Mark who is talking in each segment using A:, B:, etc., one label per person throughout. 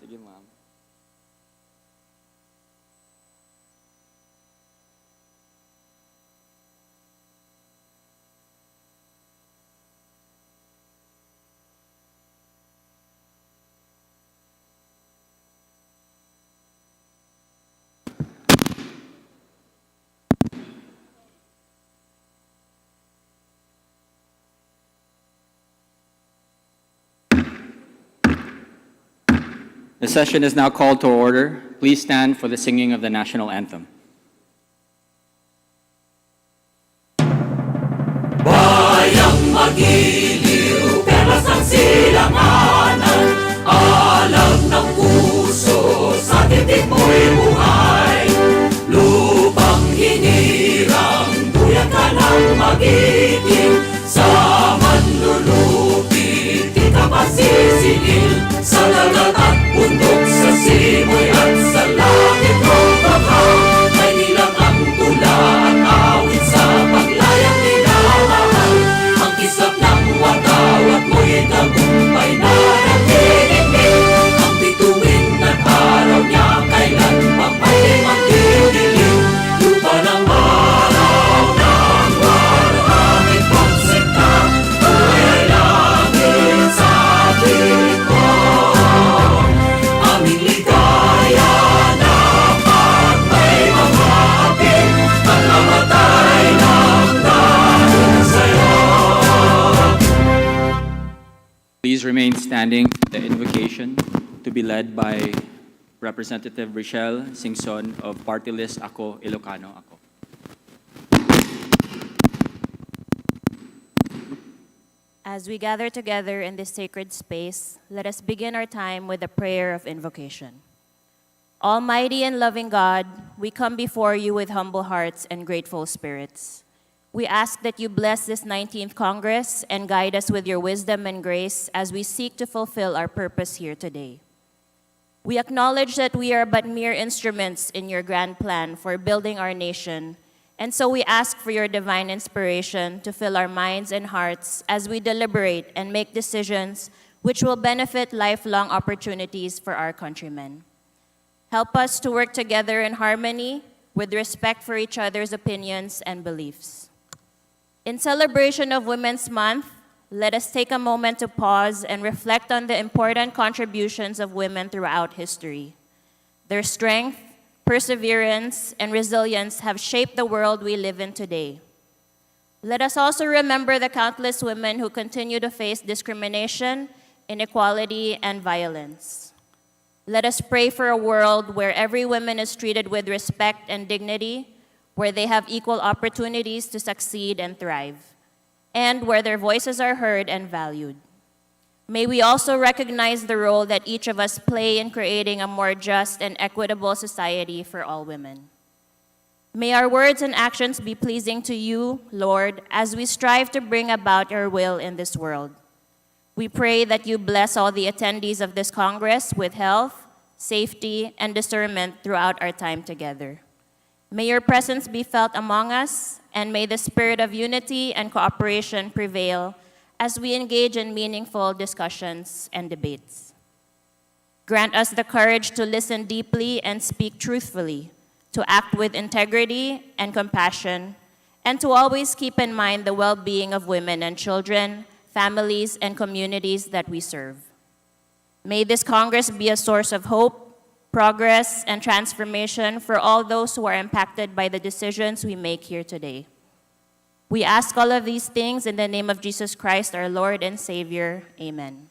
A: Sige, ma'am. The session is now called to order. Please stand for the singing of the national anthem.
B: Bayang magiliw, perlas ng silanganan, alam ng puso, sa titik mo'y buhay. Lupang hinirang, buyan ka ng magiting, sa manlulupit, di ka masisingil. Sa dagat at bundok, sa simoy at sa langit mong bakaw, may nilang ang tula at awit sa paglayang minamahal. Ang kisap ng watawat mo'y tagumpay na nagdidinig. Ang bituin at araw niya kailan pang may magdidilim. Lupa ng araw ng marangit pagsinta, buhay ay langit sa atin mo. Aming ligaya na pag may mamapit, at namatay lang dahil sa'yo.
A: Please remain standing. The invocation to be led by Representative Rochelle Singson of Party List Ako, Ilocano Ako.
C: As we gather together in this sacred space, let us begin our time with a prayer of invocation. Almighty and loving God, we come before you with humble hearts and grateful spirits. We ask that you bless this 19th Congress and guide us with your wisdom and grace as we seek to fulfill our purpose here today. We acknowledge that we are but mere instruments in your grand plan for building our nation, and so we ask for your divine inspiration to fill our minds and hearts as we deliberate and make decisions which will benefit lifelong opportunities for our countrymen. Help us to work together in harmony with respect for each other's opinions and beliefs. In celebration of Women's Month, let us take a moment to pause and reflect on the important contributions of women throughout history. Their strength, perseverance, and resilience have shaped the world we live in today. Let us also remember the countless women who continue to face discrimination, inequality, and violence. Let us pray for a world where every woman is treated with respect and dignity, where they have equal opportunities to succeed and thrive, and where their voices are heard and valued. May we also recognize the role that each of us play in creating a more just and equitable society for all women. May our words and actions be pleasing to you, Lord, as we strive to bring about your will in this world. We pray that you bless all the attendees of this Congress with health, safety, and discernment throughout our time together. May your presence be felt among us, and may the spirit of unity and cooperation prevail as we engage in meaningful discussions and debates. Grant us the courage to listen deeply and speak truthfully, to act with integrity and compassion, and to always keep in mind the well-being of women and children, families, and communities that we serve. May this Congress be a source of hope, progress, and transformation for all those who are impacted by the decisions we make here today. We ask all of these things in the name of Jesus Christ, our Lord and Savior. Amen.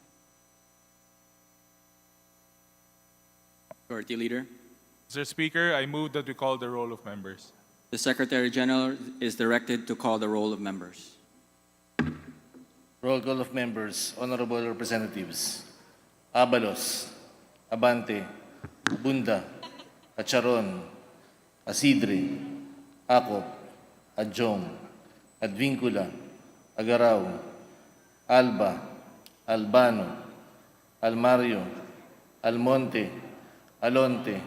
A: Majority Leader.
D: Mr. Speaker, I move that we call the roll of members.
A: The Secretary General is directed to call the roll of members.
E: Roll call of members, honorable representatives. Abalos, Abante, Bunda, Acharon, Asidre, Acop, Adjong, Advincula, Agaraw, Alba, Albano, Almario, Almonte, Alonte,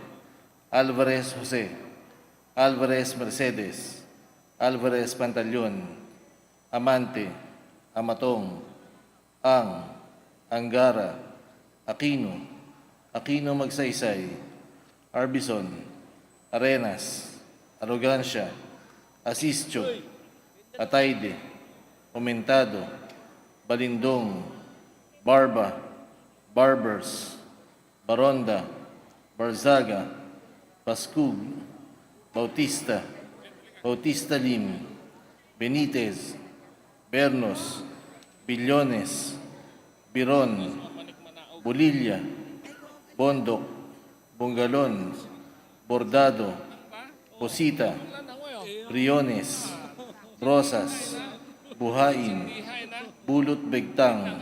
E: Alvarez Jose, Alvarez Mercedes, Alvarez Pantaleon, Amante, Amatong, Angara, Aquino, Aquino Magsaysay, Arbison, Arenas, Arrogancia, Asisio, Atayde, Omentado, Balindong, Barba, Barbers, Baronda, Barzaga, Pascug, Bautista, Bautista Lim, Benitez, Bernos, Billones, Biron, Bolilla, Bondok, Bongalon, Bordado, Bosita, Briones, Rosas, Buhain, Bulot Begtang,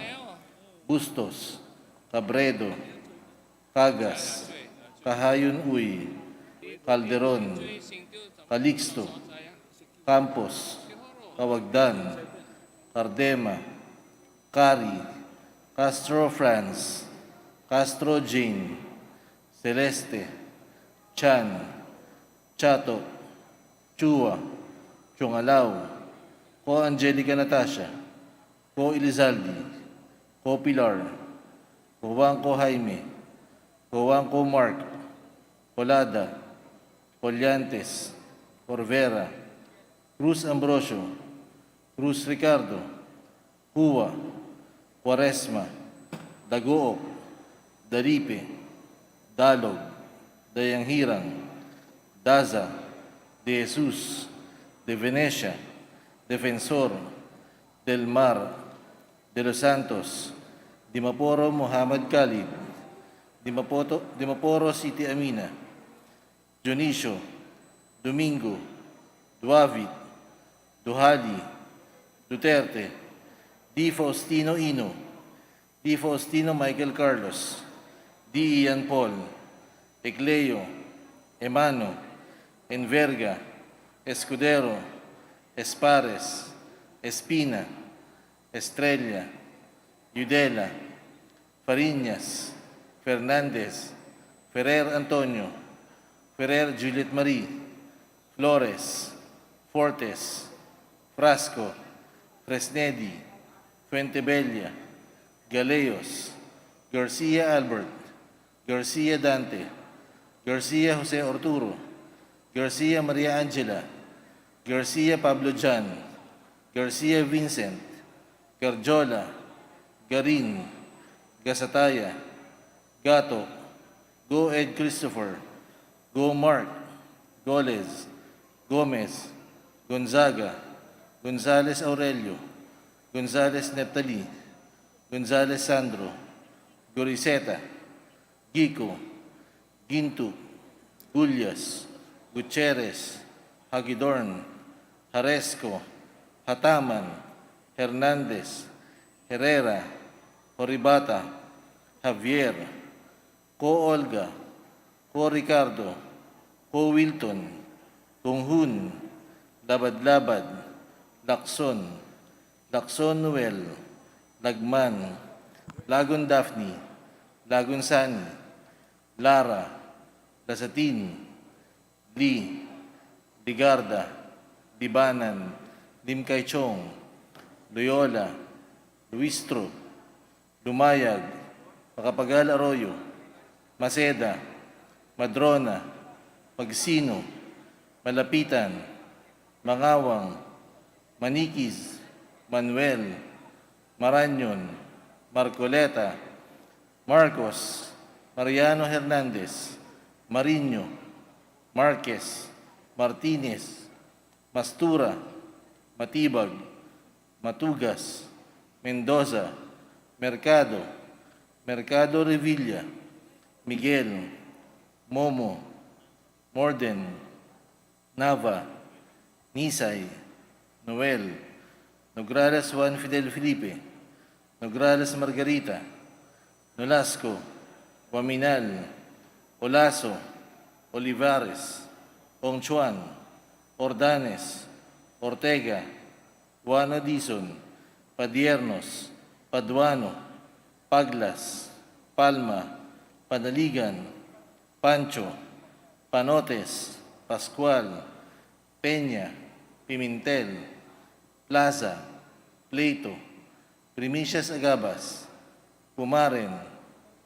E: Bustos, Cabredo, Cagas, Kahayon Uy, Calderon, Calixto, Campos, Kawagdan, Cardema, Cari, Castro Franz, Castro Jane, Celeste, Chan, Chato, Chua, Chungalaw, Ko Angelica Natasha, Ko Elizalde, Ko Pilar, Ko Wangko Jaime, Ko Wangko Mark, Colada, Collantes, Corvera, Cruz Ambrosio, Cruz Ricardo, Hua, Quaresma, Dagook, Daripe, Dalog, Dayanghirang, Daza, De Jesus, De Venecia, Defensor, Del Mar, De Los Santos, Dimaporo Muhammad Khalid, Dimaporo City Amina, Dionisio, Domingo, Duavit, Duhali, Duterte, D. Faustino Ino, D. Faustino Michael Carlos, D. Ian Paul, Ecleo, Emano, Enverga, Escudero, Espares, Espina, Estrella, Yudela, Fariñas, Fernandez, Ferrer Antonio, Ferrer Juliet Marie, Flores, Fortes, Frasco, Fresnedi, Fuentebella, Galeos, Garcia Albert, Garcia Dante, Garcia Jose Arturo, Garcia Maria Angela, Garcia Pablo Jan, Garcia Vincent, Garjola, Garin, Gasataya, Gato, Go Ed Christopher, Go Mark, Goles, Gomez, Gonzaga, Gonzales Aurelio, Gonzales Neptali, Gonzales Sandro, Goriseta, Gico, Gintu, Gulyas, Gutierrez, Hagidorn, Haresco, Hataman, Hernandez, Herrera, Horibata, Javier, Ko Olga, Ko Ricardo, Ko Wilton, Tunghun, Labad-Labad, Lacson, Lacson Noel, Lagman, Lagon Daphne, Lagon Sani, Lara, Lasatin, Lee, Ligarda, Libanan, Limkay Chong, Loyola, Luistro, Lumayag, Macapagal Arroyo, Maceda, Madrona, Magsino, Malapitan, Mangawang, Maniquis, Manuel, Maranyon, Marcoleta, Marcos, Mariano Hernandez, Mariño, Marquez, Martinez, Mastura, Matibag, Matugas, Mendoza, Mercado, Mercado Revilla, Miguel, Momo, Morden, Nava, Nisay, Noel, Nograles Juan Fidel Felipe, Nograles Margarita, Nolasco, Waminal, Olaso, Olivares, Ongchuan, Ordanes, Ortega, Juan Dizon, Padiernos, Paduano, Paglas, Palma, Panaligan, Pancho, Panotes, Pascual, Peña, Pimentel, Plaza, Pleito, Primicias Agabas, Pumaren,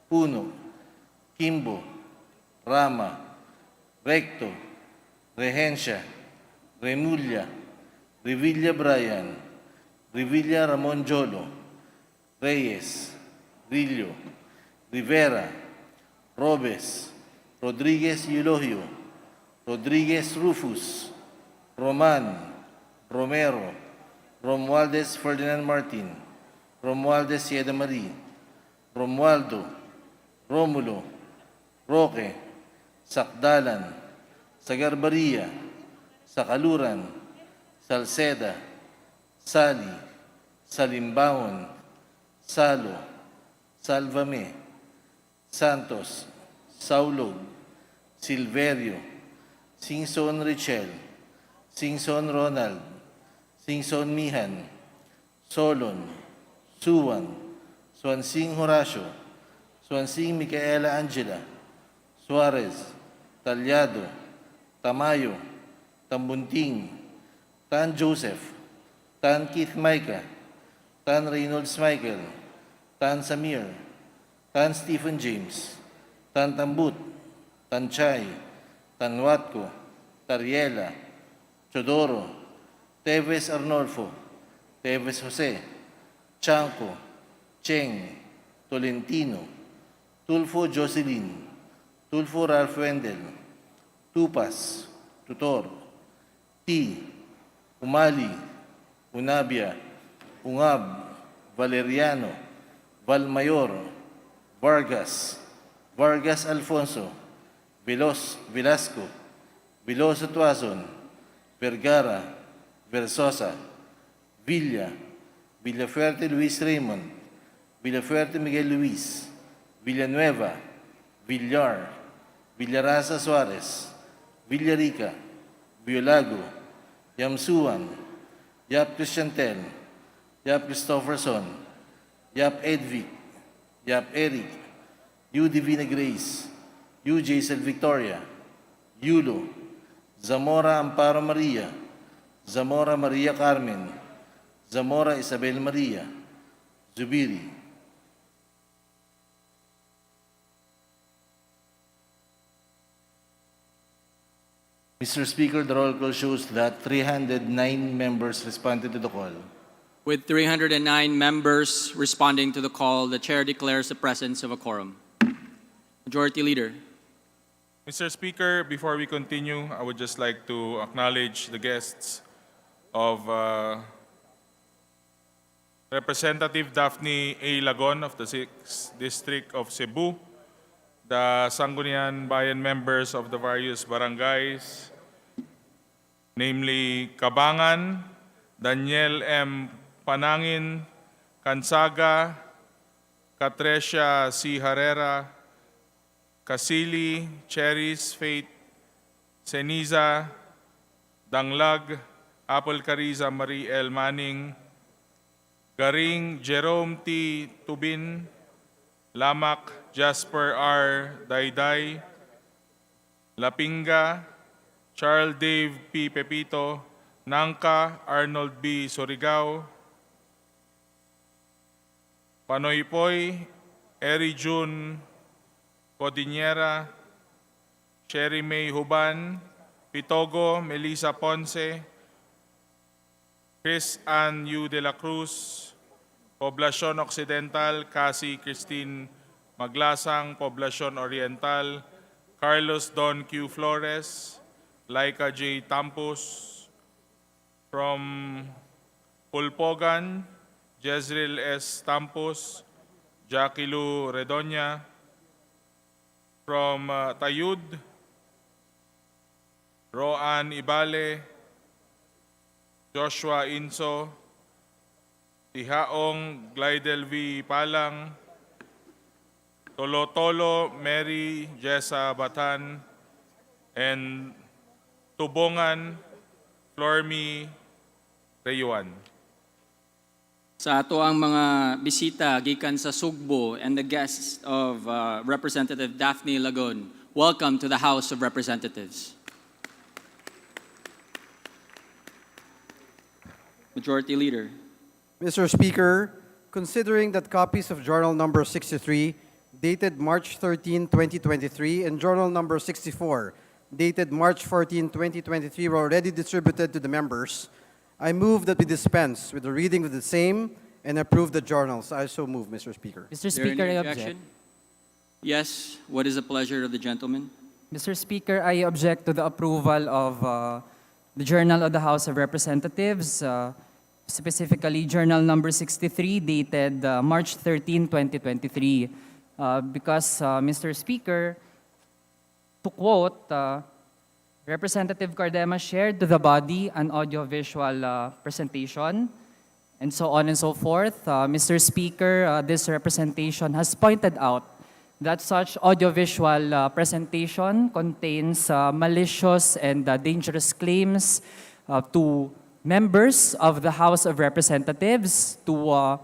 E: Puno, Kimbo, Rama, Recto, Regencia, Remulla, Revilla Brian, Revilla Ramon Jolo, Reyes, Rillo, Rivera, Robes, Rodriguez Eulogio, Rodriguez Rufus, Roman, Romero, Romualdez Ferdinand Martin, Romualdez Sieda Marie, Romualdo, Romulo, Roque, Sakdalan, Sagarbaria, Sakaluran, Salceda, Sali, Salimbaon, Salo, Salvame, Santos, Saulog, Silverio, Singson Richel, Singson Ronald, Singson Mihan, Solon, Suwan, Swansing Horacio, Swansing Micaela Angela, Suarez, Talyado, Tamayo, Tambunting, Tan Joseph, Tan Keith Micah, Tan Reynolds Michael, Tan Samir, Tan Stephen James, Tan Tambut, Tan Chay, Tan Watco, Tariela, Chodoro, Teves Arnolfo, Teves Jose, Chanco, Cheng, Tolentino, Tulfo Jocelyn, Tulfo Ralph Wendel, Tupas, Tutor, T, Umali, Unabia, Ungab, Valeriano, Valmayor, Vargas, Vargas Alfonso, Velasco, Veloso Tuazon, Vergara, Versosa, Villa, Villafuerte Luis Raymond, Villafuerte Miguel Luis, Villanueva, Villar, Villarasa Suarez, Villarica, Violago, Yamsuan, Yap Christiantel, Yap Christopherson, Yap Edvic, Yap Eric, U Divina Grace, U Jaisel Victoria, Yulo, Zamora Amparo Maria, Zamora Maria Carmen, Zamora Isabel Maria, Zubiri. Mr. Speaker, the roll call shows that 309 members responded to the call.
A: With 309 members responding to the call, the chair declares the presence of a quorum. Majority Leader.
D: Mr. Speaker, before we continue, I would just like to acknowledge the guests of Representative Daphne A. Lagon of the 6th District of Cebu, the Sangguniang Bayan members of the various barangays, namely Kabangan, Daniel M. Panangin, Kansaga, Katresha C. Herrera, Kasili, Cheris, Faith, Ceniza, Danglag, Apple Cariza Marie L. Manning, Garing Jerome T. Tubin, Lamak Jasper R. Dayday, Lapinga, Charles Dave P. Pepito, Nangka Arnold B. Surigao, Panoypoy Eri June Codiniera, Sherry May Huban, Pitogo Melissa Ponce, Chris Ann U. de la Cruz, Poblacion Occidental, Cassie Christine Maglasang, Poblacion Oriental, Carlos Don Q. Flores, Laika J. Tampus, from Pulpogan, Jezreel S. Tampus, Jackie Lu Redonya, from Tayud, Roan Ibale, Joshua Inso, Tihaong Glidel V. Palang, Tolotolo Mary Jessa Batan, and Tubongan Flormi Reyuan.
A: Sa ato ang mga bisita gikan sa Sugbo and the guests of Representative Daphne Lagon, welcome to the House of Representatives. Majority Leader.
F: Mr. Speaker, considering that copies of Journal Number 63, dated March 13, 2023, and Journal Number 64, dated March 14, 2023, were already distributed to the members, I move that we dispense with the reading of the same and approve the journals. I so move, Mr. Speaker.
G: Mr.
A: Is there
G: Speaker,
A: any
G: I
A: objection?
G: object.
A: Yes. What is the pleasure of the gentleman?
G: Mr. Speaker, I object to the approval of the Journal of the House of Representatives, specifically Journal Number 63, dated March 13, 2023. Because, Mr. Speaker, to quote, Representative Cardema shared to the body an audiovisual presentation, and so on and so forth. Mr. Speaker, this representation has pointed out that such audiovisual presentation contains malicious and dangerous claims to members of the House of Representatives, to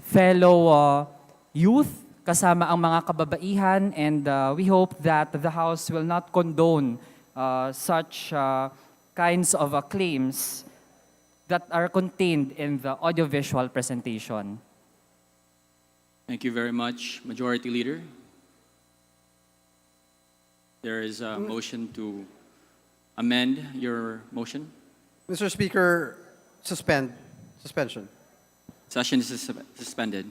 G: fellow youth, kasama ang mga kababaihan, and we hope that the House will not condone such kinds of claims that are contained in the audiovisual presentation.
A: Thank you very much, Majority Leader. There is a motion to amend your motion.
F: Mr. Speaker, suspension.
A: Session is suspended.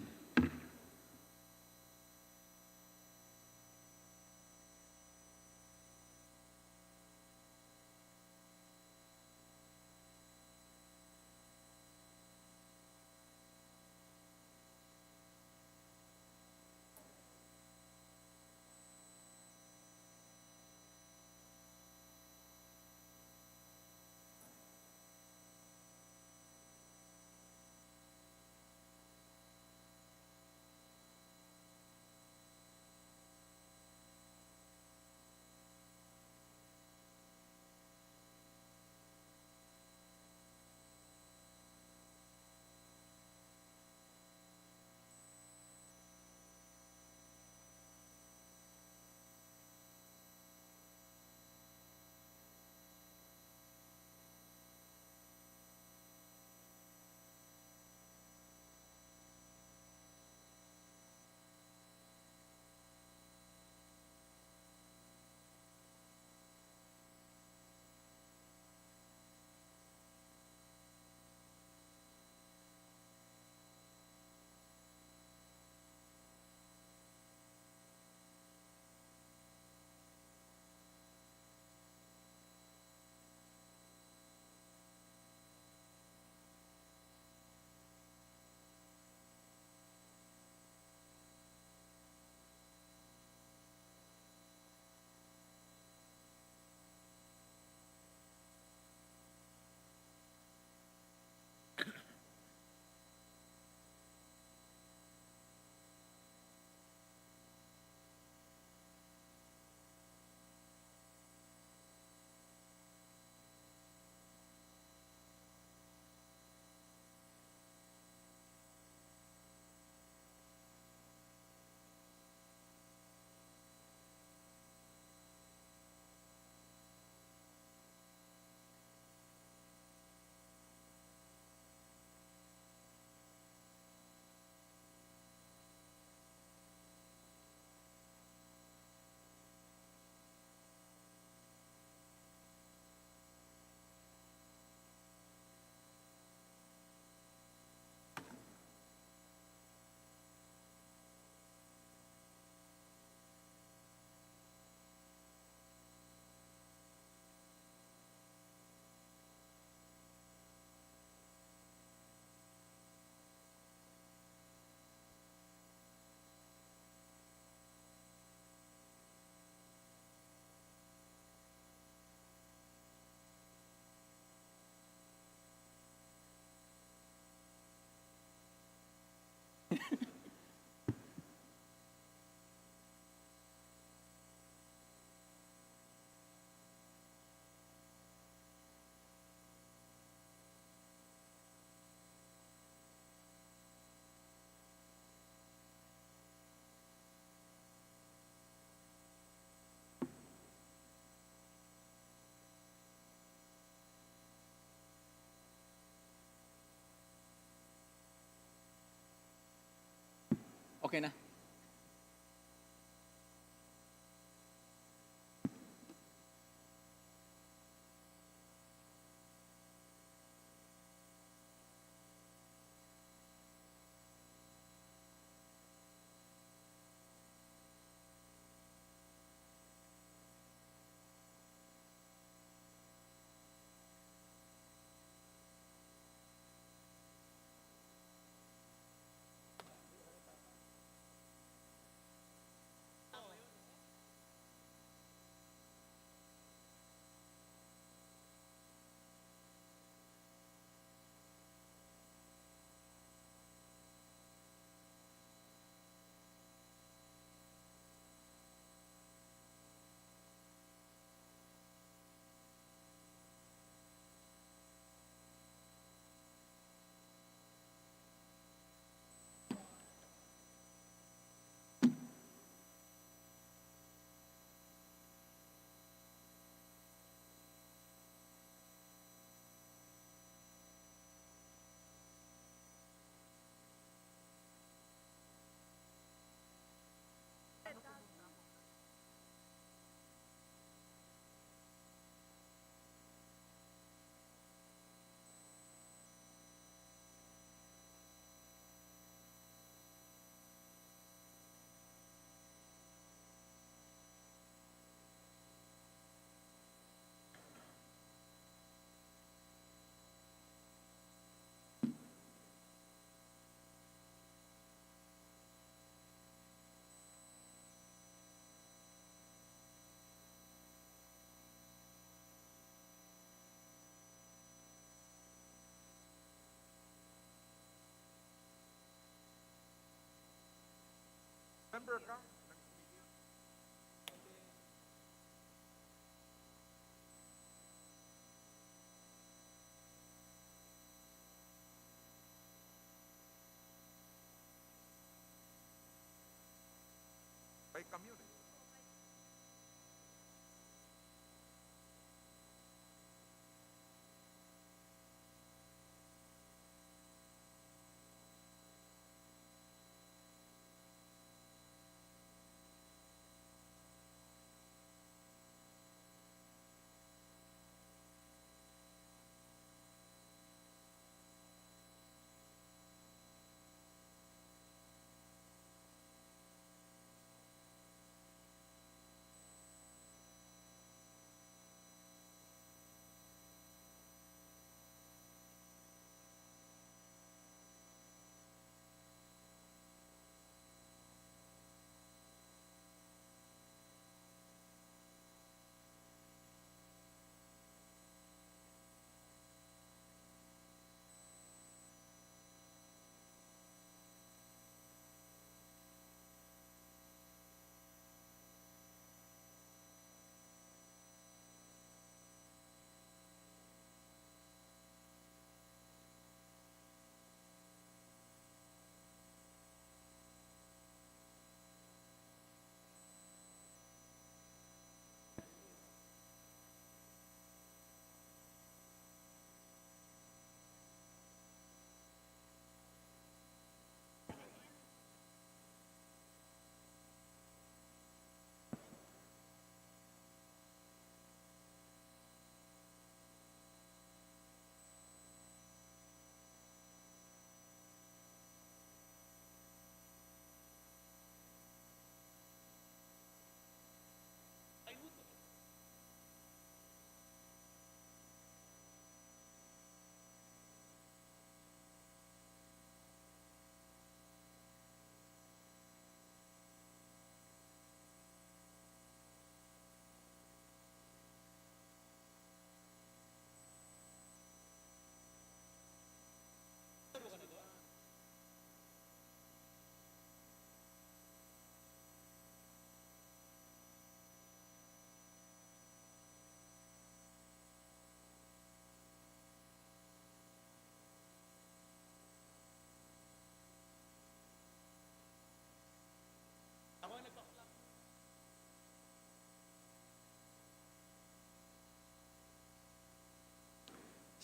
A: Okay na.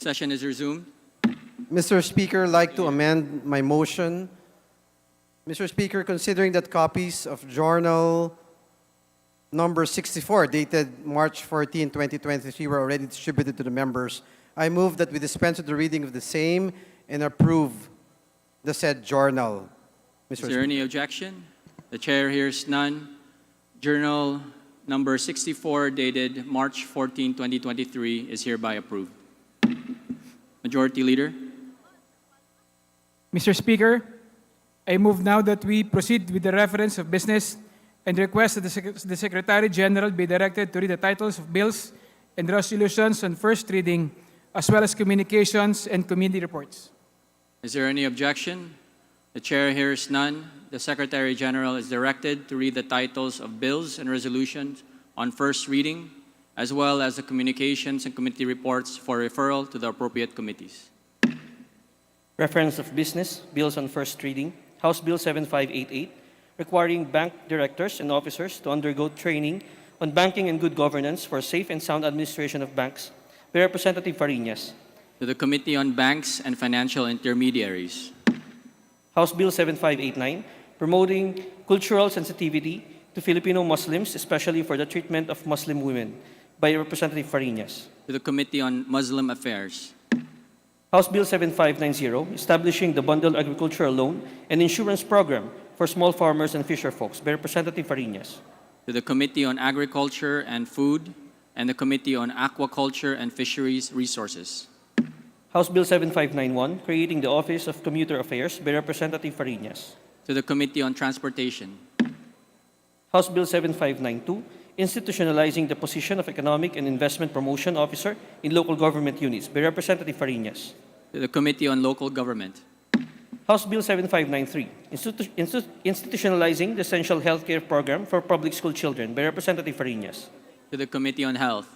A: Session is resumed.
F: Mr. Speaker, I'd like to amend my motion. Mr. Speaker, considering that copies of Journal number 64, dated March 14, 2023, were already distributed to the members, I move that we dispense with the reading of the same and approve the said journal.
A: Is
F: Mr.
A: there
F: Speaker.
A: any objection? The chair hears none. Journal number 64, dated March 14, 2023, is hereby approved. Majority Leader.
H: Mr. Speaker, I move now that we proceed with the reference of business and request that the Secretary General be directed to read the titles of bills and resolutions on first reading, as well as communications and committee reports.
A: Is there any objection? The chair hears none. The Secretary General is directed to read the titles of bills and resolutions on first reading, as well as the communications and committee reports for referral to the appropriate committees.
I: Reference of business, bills on first reading, House Bill 7588, requiring bank directors and officers to undergo training on banking and good governance for safe and sound administration of banks, by Representative Fariñas.
A: To the Committee on Banks and Financial Intermediaries.
I: House Bill 7589, promoting cultural sensitivity to Filipino Muslims, especially for the treatment of Muslim women, by Representative Fariñas.
A: To the Committee on Muslim Affairs.
I: House Bill 7590, establishing the Bundled Agricultural Loan and Insurance Program for small farmers and fisher folks, by Representative Fariñas.
A: To the Committee on Agriculture and Food and the Committee on Aquaculture and Fisheries Resources.
I: House Bill 7591, creating the Office of Commuter Affairs, by Representative Fariñas.
A: To the Committee on Transportation.
I: House Bill 7592, institutionalizing the position of Economic and Investment Promotion Officer in local government units, by Representative Fariñas.
A: To the Committee on Local Government.
I: House Bill 7593, institutionalizing the Essential Healthcare Program for public school children, by Representative Fariñas.
A: To the Committee on Health.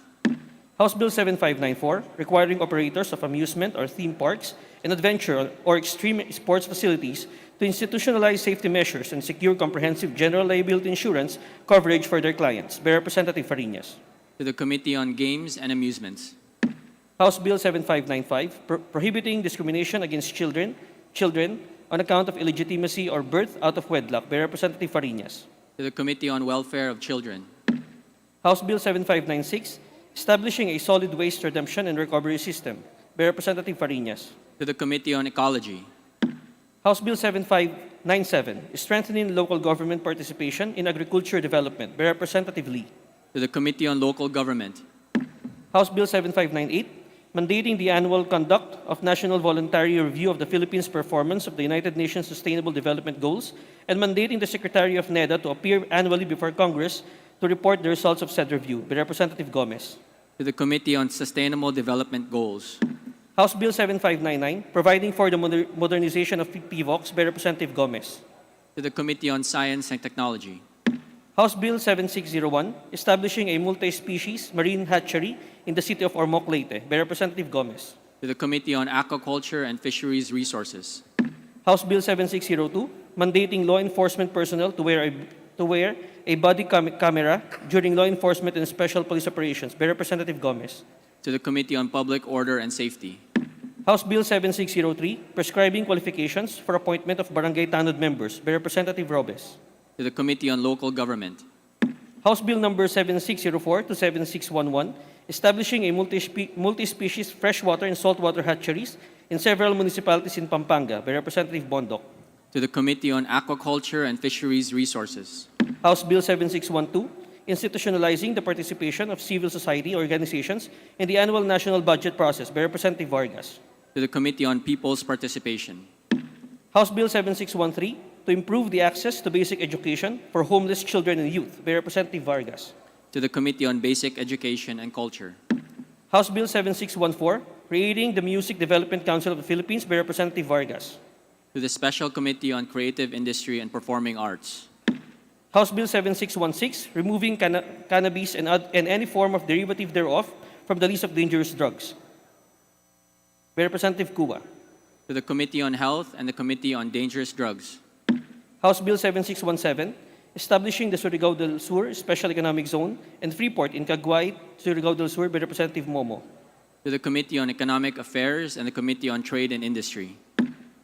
I: House Bill 7594, requiring operators of amusement or theme parks and adventure or extreme sports facilities to institutionalize safety measures and secure comprehensive general liability insurance coverage for their clients, by Representative Fariñas.
A: To the Committee on Games and Amusements.
I: House Bill 7595, prohibiting discrimination against children on account of illegitimacy or birth out of wedlock, by Representative Fariñas.
A: To the Committee on Welfare of Children.
I: House Bill 7596, establishing a solid waste redemption and recovery system, by Representative Fariñas.
A: To the Committee on Ecology.
I: House Bill 7597, strengthening local government participation in agriculture development, by Representative Lee.
A: To the Committee on Local Government.
I: House Bill 7598, mandating the annual conduct of National Voluntary Review of the Philippines' performance of the United Nations Sustainable Development Goals, and mandating the Secretary of NEDA to appear annually before Congress to report the results of said review, by Representative Gomez.
A: To the Committee on Sustainable Development Goals.
I: House Bill 7599, providing for the modernization of PVOCs, by Representative Gomez.
A: To the Committee on Science and Technology.
I: House Bill 7601, establishing a multi-species marine hatchery in the city of Ormoc, Leyte, by Representative Gomez.
A: To the Committee on Aquaculture and Fisheries Resources.
I: House Bill 7602, mandating law enforcement personnel to wear a body camera during law enforcement and special police operations, by Representative Gomez.
A: To the Committee on Public Order and Safety.
I: House Bill 7603, prescribing qualifications for appointment of barangay tanod members, by Representative Robes.
A: To the Committee on Local Government.
I: House Bill number 7604 to 7611, establishing a multi-species freshwater and saltwater hatcheries in several municipalities in Pampanga, by Representative Bondoc.
A: To the Committee on Aquaculture and Fisheries Resources.
I: House Bill 7612, institutionalizing the participation of civil society organizations in the annual national budget process, by Representative Vargas.
A: To the Committee on People's Participation.
I: House Bill 7613, to improve the access to basic education for homeless children and youth, by Representative Vargas.
A: To the Committee on Basic Education and Culture.
I: House Bill 7614, creating the Music Development Council of the Philippines, by Representative Vargas.
A: To the Special Committee on Creative Industry and Performing Arts.
I: House Bill 7616, removing cannabis and any form of derivative thereof from the list of dangerous drugs, by Representative Cuba.
A: To the Committee on Health and the Committee on Dangerous Drugs.
I: House Bill 7617, establishing the Surigao del Sur Special Economic Zone and Freeport in Caguay, Surigao del Sur, by Representative Momo.
A: to the Committee on Economic Affairs and the Committee on Trade and Industry,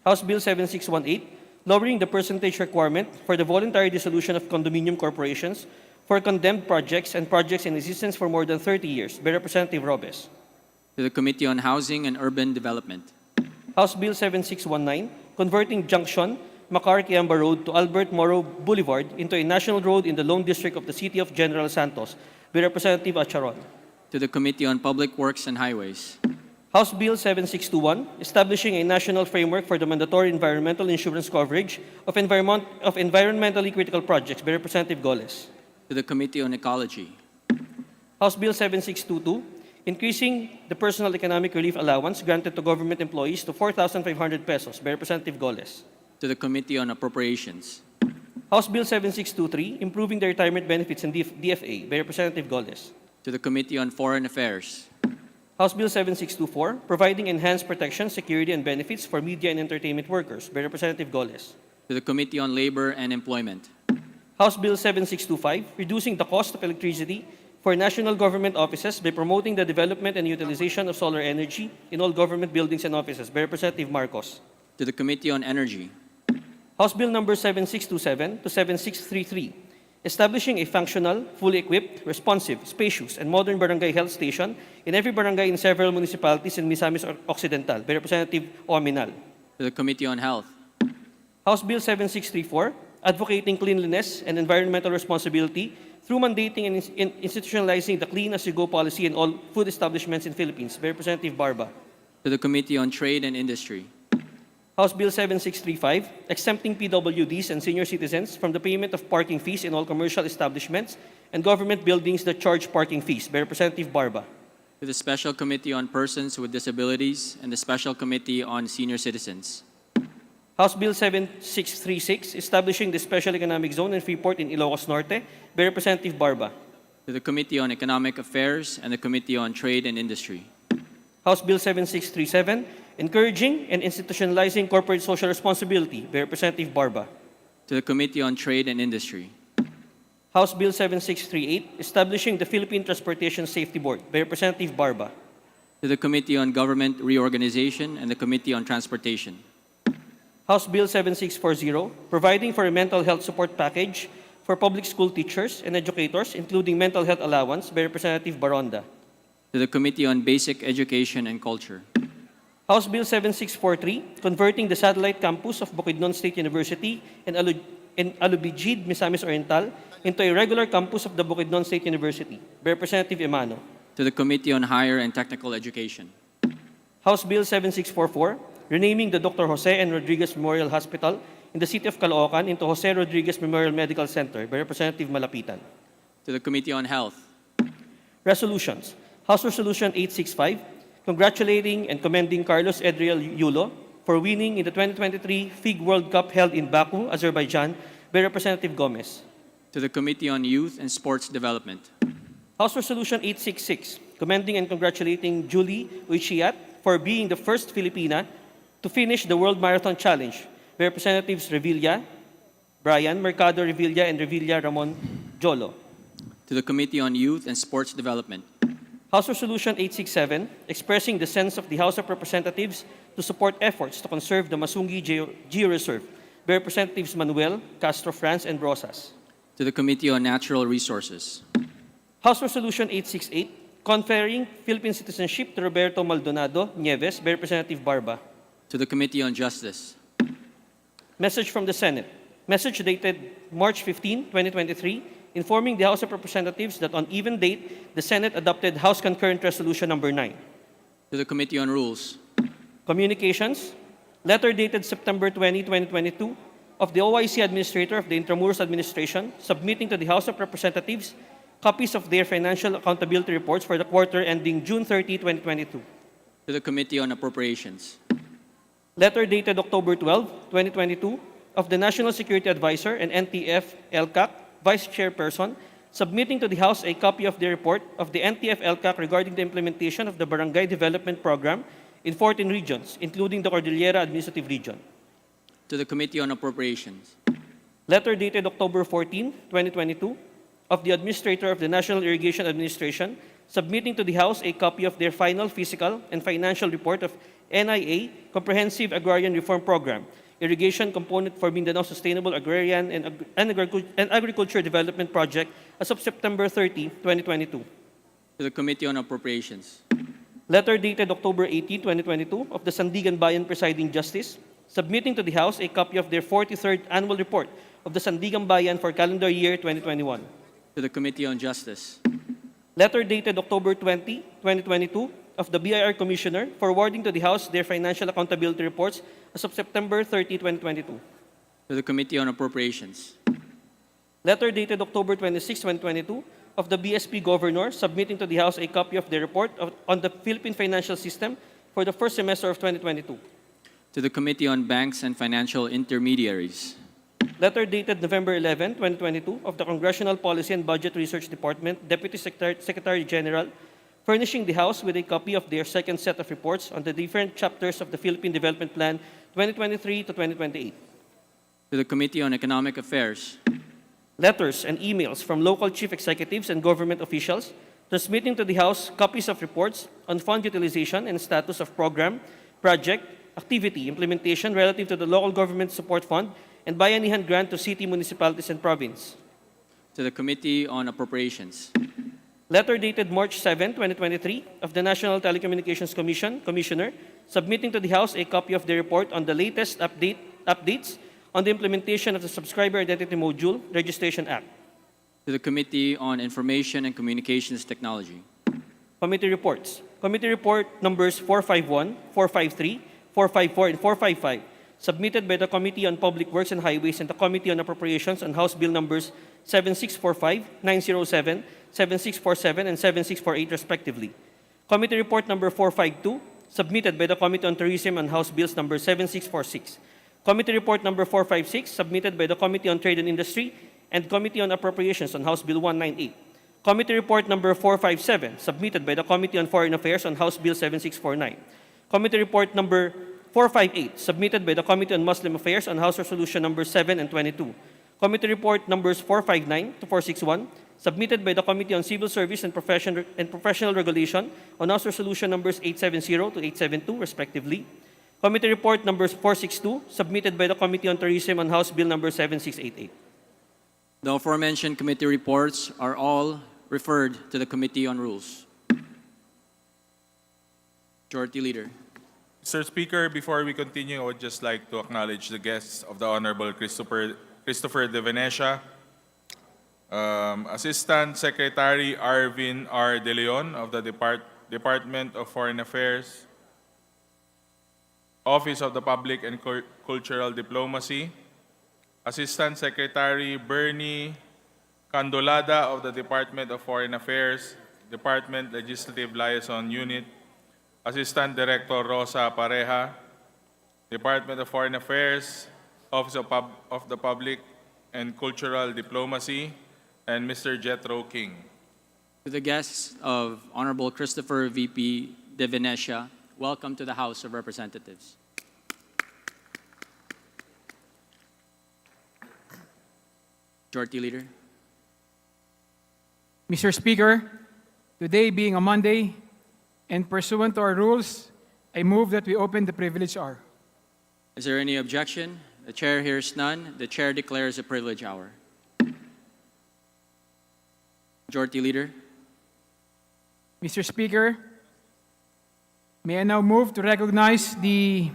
I: House Bill 7618, lowering the percentage requirement for the voluntary dissolution of condominium corporations for condemned projects and projects in existence for more than 30 years, by Representative Robes.
A: to the Committee on Housing and Urban Development,
I: House Bill 7619, converting Junction Macar-Kiamba Road to Albert Moro Boulevard into a national road in the Lone District of the City of General Santos, by Representative Acharon.
A: to the Committee on Public Works and Highways,
I: House Bill 7621, establishing a national framework for the mandatory environmental insurance coverage of environmentally critical projects, by Representative Goles.
A: to the Committee on Ecology,
I: House Bill 7622, increasing the personal economic relief allowance granted to government employees to 4,500 pesos, by Representative Goles.
A: to the Committee on Appropriations,
I: House Bill 7623, improving the retirement benefits in DFA, by Representative Goles.
A: to the Committee on Foreign Affairs,
I: House Bill 7624, providing enhanced protection, security, and benefits for media and entertainment workers, by Representative Goles.
A: to the Committee on Labor and Employment,
I: House Bill 7625, reducing the cost of electricity for national government offices by promoting the development and utilization of solar energy in all government buildings and offices, by Representative Marcos.
A: to the Committee on Energy,
I: House Bill number 7627 to 7633, establishing a functional, fully equipped, responsive, spacious, and modern barangay health station in every barangay in several municipalities in Misamis Occidental, by Representative Oaminal.
A: to the Committee on Health,
I: House Bill 7634, advocating cleanliness and environmental responsibility through mandating and institutionalizing the Clean As You Go policy in all food establishments in Philippines, by Representative Barba.
A: to the Committee on Trade and Industry,
I: House Bill 7635, exempting PWDs and senior citizens from the payment of parking fees in all commercial establishments and government buildings that charge parking fees, by Representative Barba.
A: to the Special Committee on Persons with Disabilities and the Special Committee on Senior Citizens,
I: House Bill 7636, establishing the Special Economic Zone in Freeport in Ilocos Norte, by Representative Barba.
A: to the Committee on Economic Affairs and the Committee on Trade and Industry,
I: House Bill 7637, encouraging and institutionalizing corporate social responsibility, by Representative Barba.
A: to the Committee on Trade and Industry,
I: House Bill 7638, establishing the Philippine Transportation Safety Board, by Representative Barba.
A: to the Committee on Government Reorganization and the Committee on Transportation,
I: House Bill 7640, providing for a mental health support package for public school teachers and educators, including mental health allowance, by Representative Baronda.
A: to the Committee on Basic Education and Culture,
I: House Bill 7643, converting the satellite campus of Bukidnon State University and Alubijid, Misamis Oriental into a regular campus of the Bukidnon State University, by Representative Emano.
A: to the Committee on Higher and Technical Education,
I: House Bill 7644, renaming the Dr. Jose N. Rodriguez Memorial Hospital in the city of Caloocan into Jose Rodriguez Memorial Medical Center, by Representative Malapitan.
A: to the Committee on Health,
I: Resolutions. House Resolution 865, congratulating and commending Carlos Edriel Yulo for winning in the 2023 FIG World Cup held in Baku, Azerbaijan, by Representative Gomez.
A: to the Committee on Youth and Sports Development,
I: House Resolution 866, commending and congratulating Julie Uichiat for being the first Filipina to finish the World Marathon Challenge, by Representatives Revilla, Brian, Mercado Revilla, and Revilla Ramon Jolo.
A: to the Committee on Youth and Sports Development,
I: House Resolution 867, expressing the sense of the House of Representatives to support efforts to conserve the Masungi Georeserve, by Representatives Manuel, Castro France, and Rosas.
A: to the Committee on Natural Resources,
I: House Resolution 868, conferring Philippine citizenship to Roberto Maldonado Nieves, by Representative Barba.
A: to the Committee on Justice,
I: Message from the Senate. Message dated March 15, 2023, informing the House of Representatives that on even date, the Senate adopted House Concurrent Resolution number 9.
A: to the Committee on Rules,
I: Communications. Letter dated September 20, 2022, of the OIC Administrator of the Intramuros Administration, submitting to the House of Representatives copies of their financial accountability reports for the quarter ending June 30, 2022.
A: to the Committee on Appropriations,
I: Letter dated October 12, 2022, of the National Security Advisor and NTF-LCAC Vice Chairperson, submitting to the House a copy of the report of the NTF-LCAC regarding the implementation of the Barangay Development Program in 14 regions, including the Cordillera Administrative Region.
A: to the Committee on Appropriations,
I: Letter dated October 14, 2022, of the Administrator of the National Irrigation Administration, submitting to the House a copy of their final fiscal and financial report of NIA Comprehensive Agrarian Reform Program, Irrigation Component for Mindanao Sustainable Agrarian and Agriculture Development Project as of September 30, 2022.
A: To the Committee on Appropriations.
I: Letter dated October 18, 2022 of the Sandigan Bayan Presiding Justice, submitting to the House a copy of their 43rd Annual Report of the Sandigan Bayan for calendar year 2021.
A: To the Committee on Justice.
I: Letter dated October 20, 2022 of the BIR Commissioner forwarding to the House their financial accountability reports as of September 30, 2022.
A: To the Committee on Appropriations.
I: Letter dated October 26, 2022 of the BSP Governor submitting to the House a copy of the report on the Philippine financial system for the first semester of 2022.
A: To the Committee on Banks and Financial Intermediaries.
I: Letter dated November 11, 2022 of the Congressional Policy and Budget Research Department Deputy Secretary General furnishing the House with a copy of their second set of reports on the different chapters of the Philippine Development Plan 2023 to 2028.
A: To the Committee on Economic Affairs.
I: Letters and emails from local chief executives and government officials transmitting to the House copies of reports on fund utilization and status of program, project, activity, implementation relative to the Local Government Support Fund and Bayanihan Grant to city, municipalities, and province.
A: To the Committee on Appropriations.
I: Letter dated March 7, 2023 of the National Telecommunications Commission, Commissioner, submitting to the House a copy of the report on the latest updates on the implementation of the Subscriber Identity Module Registration Act.
A: To the Committee on Information and Communications Technology.
I: Committee reports. Committee report numbers 451, 453, 454, and 455, submitted by the Committee on Public Works and Highways and the Committee on Appropriations on House Bill numbers 7645, 907, 7647, and 7648 respectively. Committee report number 452, submitted by the Committee on Tourism on House Bills number 7646. Committee report number 456, submitted by the Committee on Trade and Industry and Committee on Appropriations on House Bill 198. Committee report number 457, submitted by the Committee on Foreign Affairs on House Bill 7649. Committee report number 458, submitted by the Committee on Muslim Affairs on House Resolution number 7 and 22. Committee report numbers 459 to 461, submitted by the Committee on Civil Service and Professional Regulation on House Resolution numbers 870 to 872, respectively. Committee report numbers 462, submitted by the Committee on Tourism on House Bill number 7688.
A: The aforementioned committee reports are all referred to the Committee on Rules. Majority Leader.
D: Mr. Speaker, before we continue, I would just like to acknowledge the guests of the Honorable Christopher De Venecia, Assistant Secretary Arvin R. De Leon of the Department of Foreign Affairs, Office of the Public and Cultural Diplomacy, Assistant Secretary Bernie Candolada of the Department of Foreign Affairs, Department Legislative Liaison Unit, Assistant Director Rosa Pareja, Department of Foreign Affairs, Office of the Public and Cultural Diplomacy, and Mr. Jethro King.
A: To the guests of Honorable Christopher VP De Venecia, welcome to the House of Representatives. Majority Leader.
H: Mr. Speaker, today being a Monday, and pursuant to our rules, I move that we open the privilege hour.
A: Is there any objection? The Chair hears none. The Chair declares a privilege hour. Majority Leader.
H: Mr. Speaker, may I now move to recognize the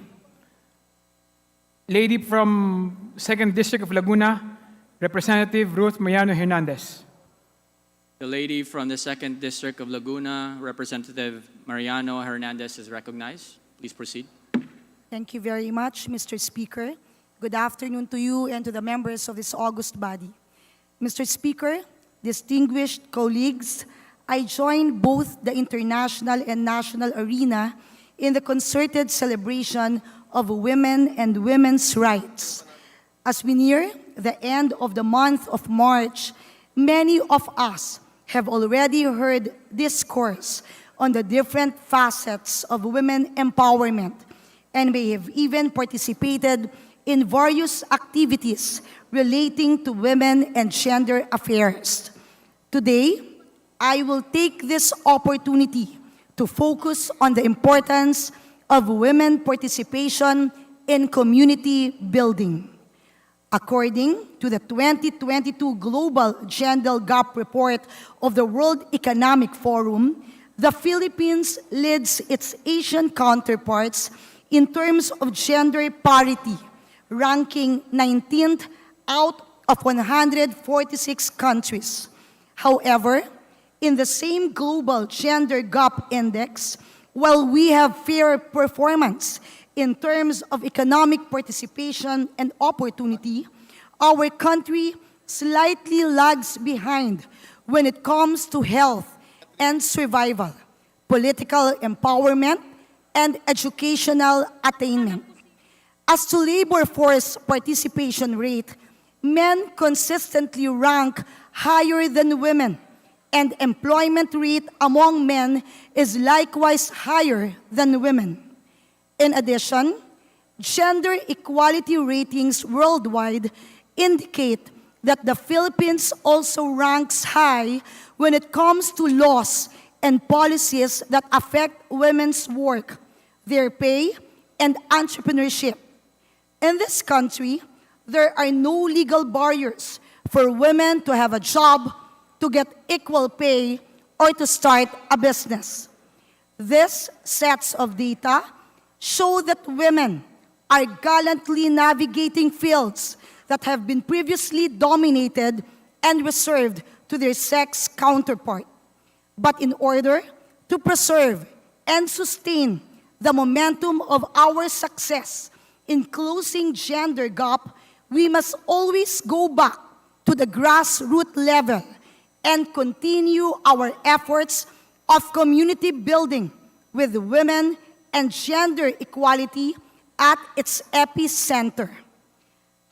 H: lady from 2nd District of Laguna, Representative Ruth Mariano Hernandez.
A: The lady from the 2nd District of Laguna, Representative Mariano Hernandez, is recognized. Please proceed.
J: Thank you very much, Mr. Speaker. Good afternoon to you and to the members of this august body. Mr. Speaker, distinguished colleagues, I join both the international and national arena in the concerted celebration of women and women's rights. As we near the end of the month of March, many of us have already heard discourse on the different facets of women empowerment and may have even participated in various activities relating to women and gender affairs. Today, I will take this opportunity to focus on the importance of women participation in community building. According to the 2022 Global Gender Gap Report of the World Economic Forum, the Philippines leads its Asian counterparts in terms of gender parity, ranking 19th out of 146 countries. However, in the same Global Gender Gap Index, while we have fair performance in terms of economic participation and opportunity, our country slightly lags behind when it comes to health and survival, political empowerment, and educational attainment. As to labor force participation rate, men consistently rank higher than women, and employment rate among men is likewise higher than women. In addition, gender equality ratings worldwide indicate that the Philippines also ranks high when it comes to laws and policies that affect women's work, their pay, and entrepreneurship. In this country, there are no legal barriers for women to have a job, to get equal pay, or to start a business. These sets of data show that women are gallantly navigating fields that have been previously dominated and reserved to their sex counterpart. But in order to preserve and sustain the momentum of our success in closing gender gap, we must always go back to the grassroots level and continue our efforts of community building with women and gender equality at its epicenter.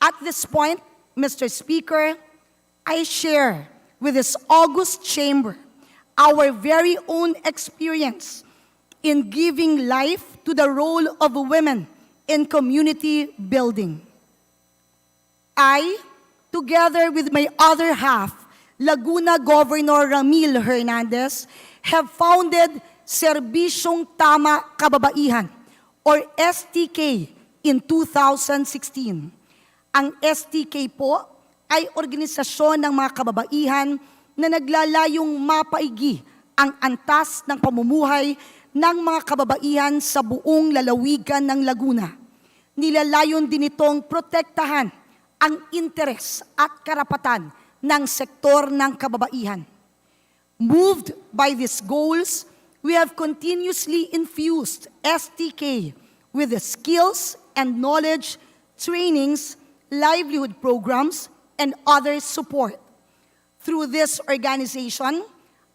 J: At this point, Mr. Speaker, I share with this august chamber our very own experience in giving life to the role of women in community building. I, together with my other half, Laguna Governor Ramil Hernandez, have founded Serbisyong Tama Kababaihan, or STK, in 2016. Ang STK po ay organisasyon ng mga kababaihan na naglalayong mapaigi ang antas ng pamumuhay ng mga kababaihan sa buong lalawigan ng Laguna. Nilalayon din itong protektahan ang interes at karapatan ng sektor ng kababaihan. Moved by these goals, we have continuously infused STK with the skills and knowledge, trainings, livelihood programs, and other support. Through this organization,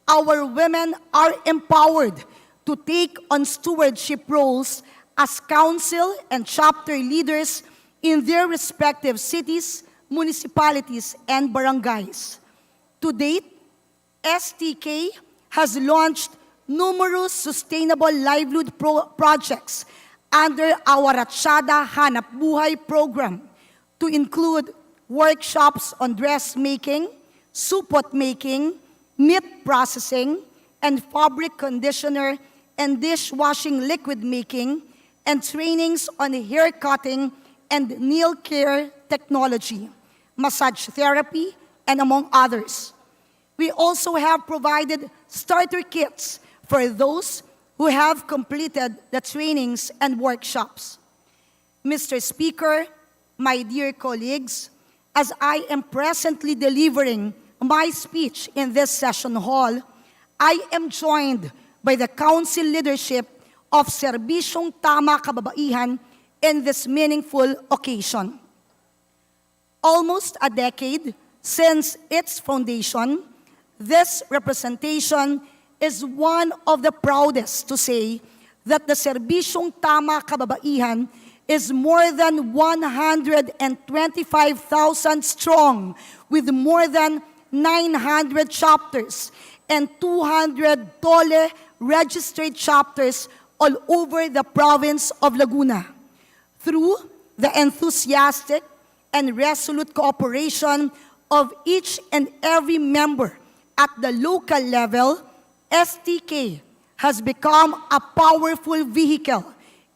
J: our women are empowered to take on stewardship roles as council and chapter leaders in their respective cities, municipalities, and barangays. To date, STK has launched numerous sustainable livelihood projects under our Ratsyada Hanap Buhay program to include workshops on dressmaking, supot making, meat processing, and fabric conditioner and dishwashing liquid making, and trainings on hair cutting and nail care technology, massage therapy, and among others. We also have provided starter kits for those who have completed the trainings and workshops. Mr. Speaker, my dear colleagues, as I am presently delivering my speech in this session hall, I am joined by the council leadership of Serbisyong Tama Kababaihan in this meaningful occasion. Almost a decade since its foundation, this representation is one of the proudest to say that the Serbisyong Tama Kababaihan is more than 125,000 strong, with more than 900 chapters and 200 Tole registered chapters all over the province of Laguna. Through the enthusiastic and resolute cooperation of each and every member at the local level, STK has become a powerful vehicle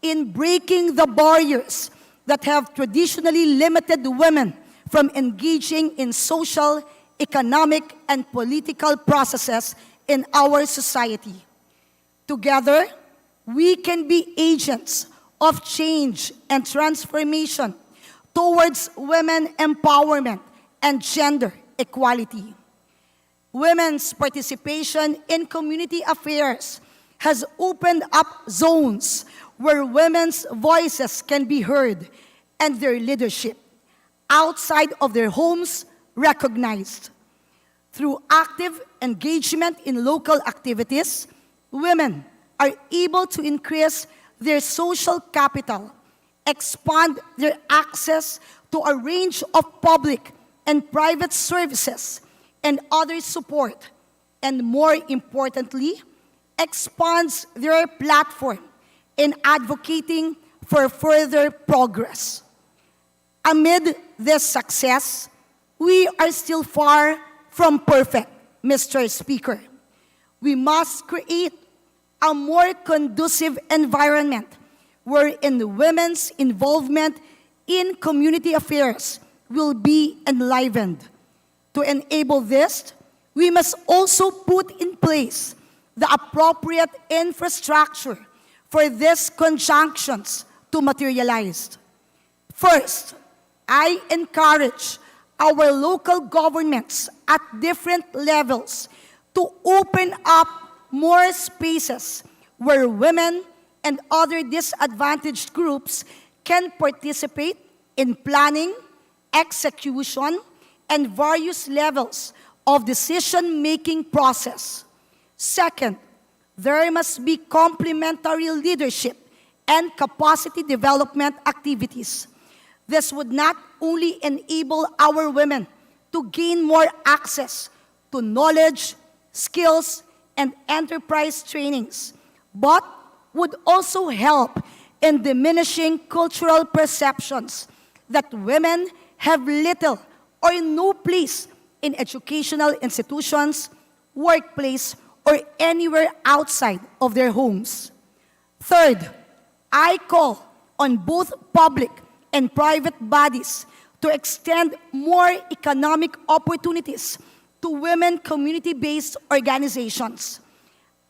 J: in breaking the barriers that have traditionally limited women from engaging in social, economic, and political processes in our society. Together, we can be agents of change and transformation towards women empowerment and gender equality. Women's participation in community affairs has opened up zones where women's voices can be heard and their leadership outside of their homes recognized. Through active engagement in local activities, women are able to increase their social capital, expand their access to a range of public and private services and other support, and more importantly, expands their platform in advocating for further progress. Amid this success, we are still far from perfect, Mr. Speaker. We must create a more conducive environment wherein women's involvement in community affairs will be enlivened. To enable this, we must also put in place the appropriate infrastructure for these conjunctions to materialize. First, I encourage our local governments at different levels to open up more spaces where women and other disadvantaged groups can participate in planning, execution, and various levels of decision-making process. Second, there must be complementary leadership and capacity development activities. This would not only enable our women to gain more access to knowledge, skills, and enterprise trainings, but would also help in diminishing cultural perceptions that women have little or no place in educational institutions, workplace, or anywhere outside of their homes. Third, I call on both public and private bodies to extend more economic opportunities to women community-based organizations.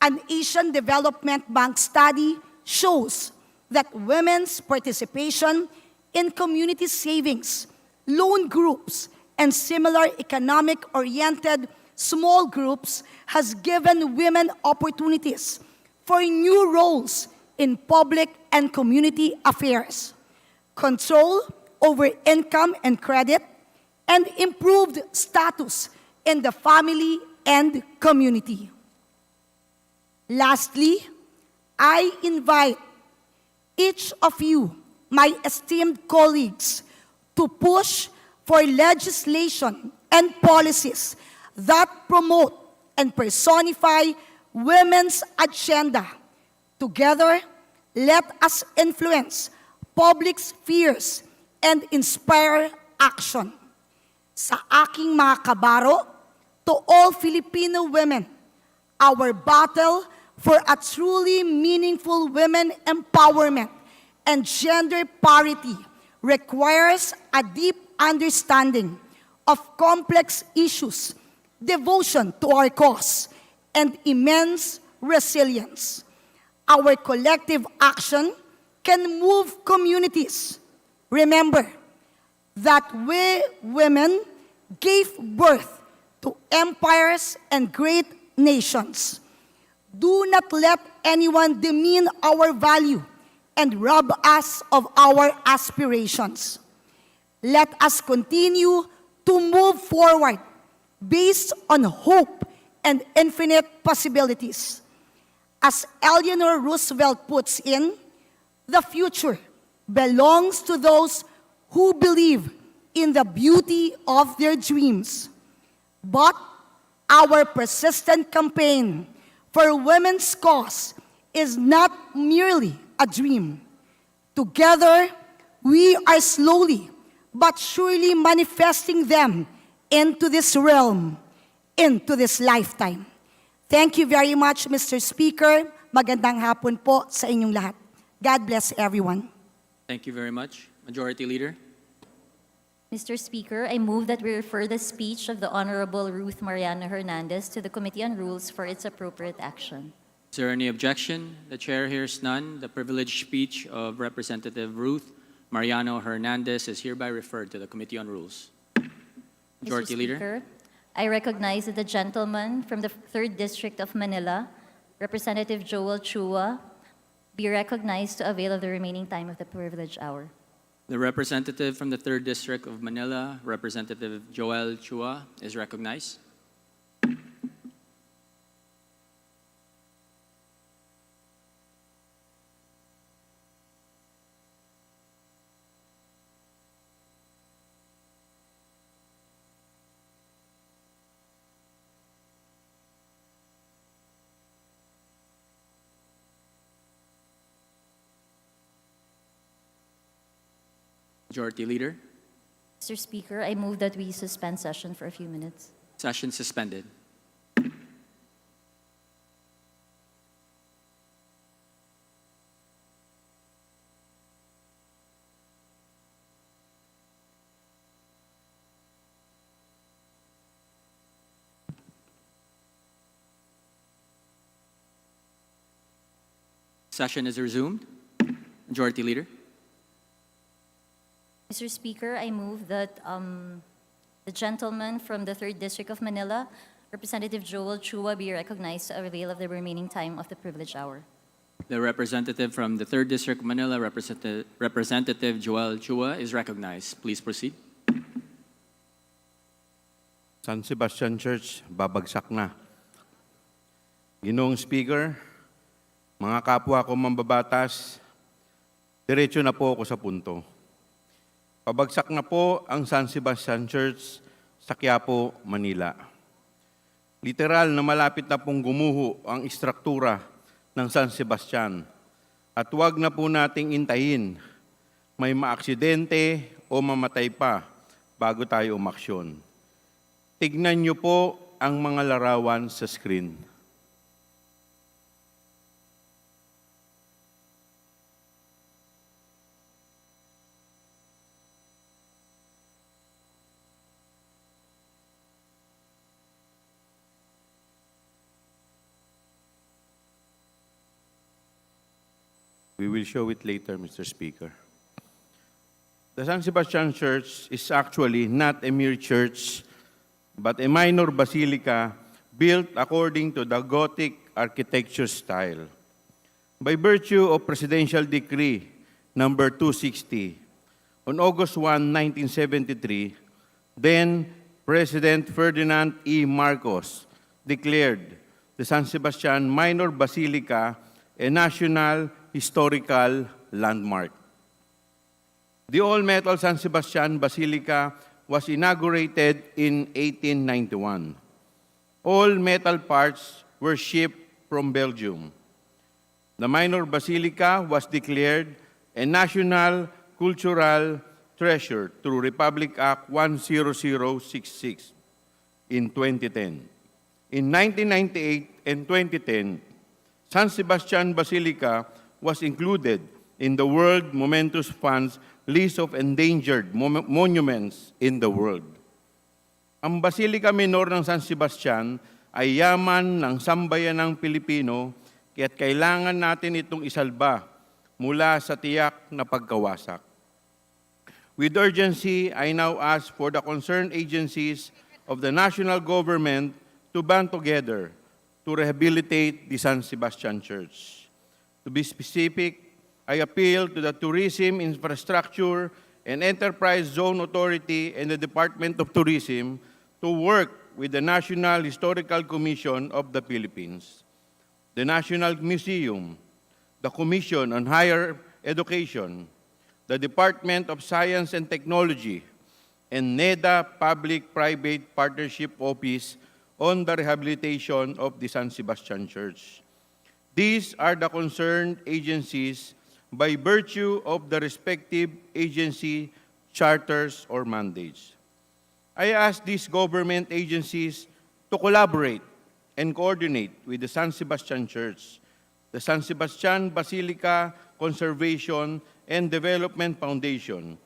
J: An Asian Development Bank study shows that women's participation in community savings, loan groups, and similar economic-oriented small groups has given women opportunities for new roles in public and community affairs, control over income and credit, and improved status in the family and community. Lastly, I invite each of you, my esteemed colleagues, to push for legislation and policies that promote and personify women's agenda. Together, let us influence public spheres and inspire action. Sa aking mga kabaro, to all Filipino women, our battle for a truly meaningful women empowerment and gender parity requires a deep understanding of complex issues, devotion to our cause, and immense resilience. Our collective action can move communities. Remember that we women gave birth to empires and great nations. Do not let anyone demean our value and rob us of our aspirations. Let us continue to move forward based on hope and infinite possibilities. As Eleanor Roosevelt puts in, the future belongs to those who believe in the beauty of their dreams. But our persistent campaign for women's cause is not merely a dream. Together, we are slowly but surely manifesting them into this realm. into this lifetime. Thank you very much, Mr. Speaker. Magandang hapon po sa inyong lahat. God bless everyone.
A: Thank you very much. Majority Leader.
C: Mr. Speaker, I move that we refer the speech of the Honorable Ruth Mariano Hernandez to the Committee on Rules for its appropriate action.
A: Is there any objection? The chair hears none. The privileged speech of Representative Ruth Mariano Hernandez is hereby referred to the Committee on Rules. Majority
C: Mr.
A: Leader.
C: Speaker, I recognize that the gentleman from the 3rd District of Manila, Representative Joel Chua, be recognized to avail of the remaining time of the privileged hour.
A: The representative from the 3rd District of Manila, Representative Joel Chua, is recognized. Majority Leader.
C: Mr. Speaker, I move that we suspend session for a few minutes.
A: Session suspended. Session is resumed. Majority Leader.
C: Mr. Speaker, I move that the gentleman from the 3rd District of Manila, Representative Joel Chua, be recognized to avail of the remaining time of the privileged hour.
A: The representative from the 3rd District of Manila, Representative Joel Chua, is recognized. Please proceed.
K: San Sebastian Church, babagsak na. Ginoong Speaker, mga kapwa ko mambabatas, diretso na po ako sa punto. Pabagsak na po ang San Sebastian Church sa Quiapo, Manila. Literal na malapit na pong gumuho ang istruktura ng San Sebastian. At huwag na po nating intayin may maaksidente o mamatay pa bago tayo umaksyon. Tignan niyo po ang mga larawan sa screen. We will show it later, Mr. Speaker. The San Sebastian Church is actually not a mere church, but a minor basilica built according to the Gothic architecture style. By virtue of Presidential Decree number 260, on August 1, 1973, then President Ferdinand E. Marcos declared the San Sebastian Minor Basilica a national historical landmark. The all-metal San Sebastian Basilica was inaugurated in 1891. All metal parts were shipped from Belgium. The minor basilica was declared a national cultural treasure through Republic Act 10066 in 2010. In 1998 and 2010, San Sebastian Basilica was included in the World Momentous Fund's list of endangered monuments in the world. Ang Basilica Minor ng San Sebastian ay yaman ng sambayanang Pilipino kaya't kailangan natin itong isalba mula sa tiyak na pagkawasak. With urgency, I now ask for the concerned agencies of the national government to band together to rehabilitate the San Sebastian Church. To be specific, I appeal to the Tourism Infrastructure and Enterprise Zone Authority and the Department of Tourism to work with the National Historical Commission of the Philippines, the National Museum, the Commission on Higher Education, the Department of Science and Technology, and NEDA Public-Private Partnership Office on the rehabilitation of the San Sebastian Church. These are the concerned agencies by virtue of the respective agency charters or mandates. I ask these government agencies to to collaborate and coordinate with the San Sebastian Church, the San Sebastian Basilica Conservation and Development Foundation,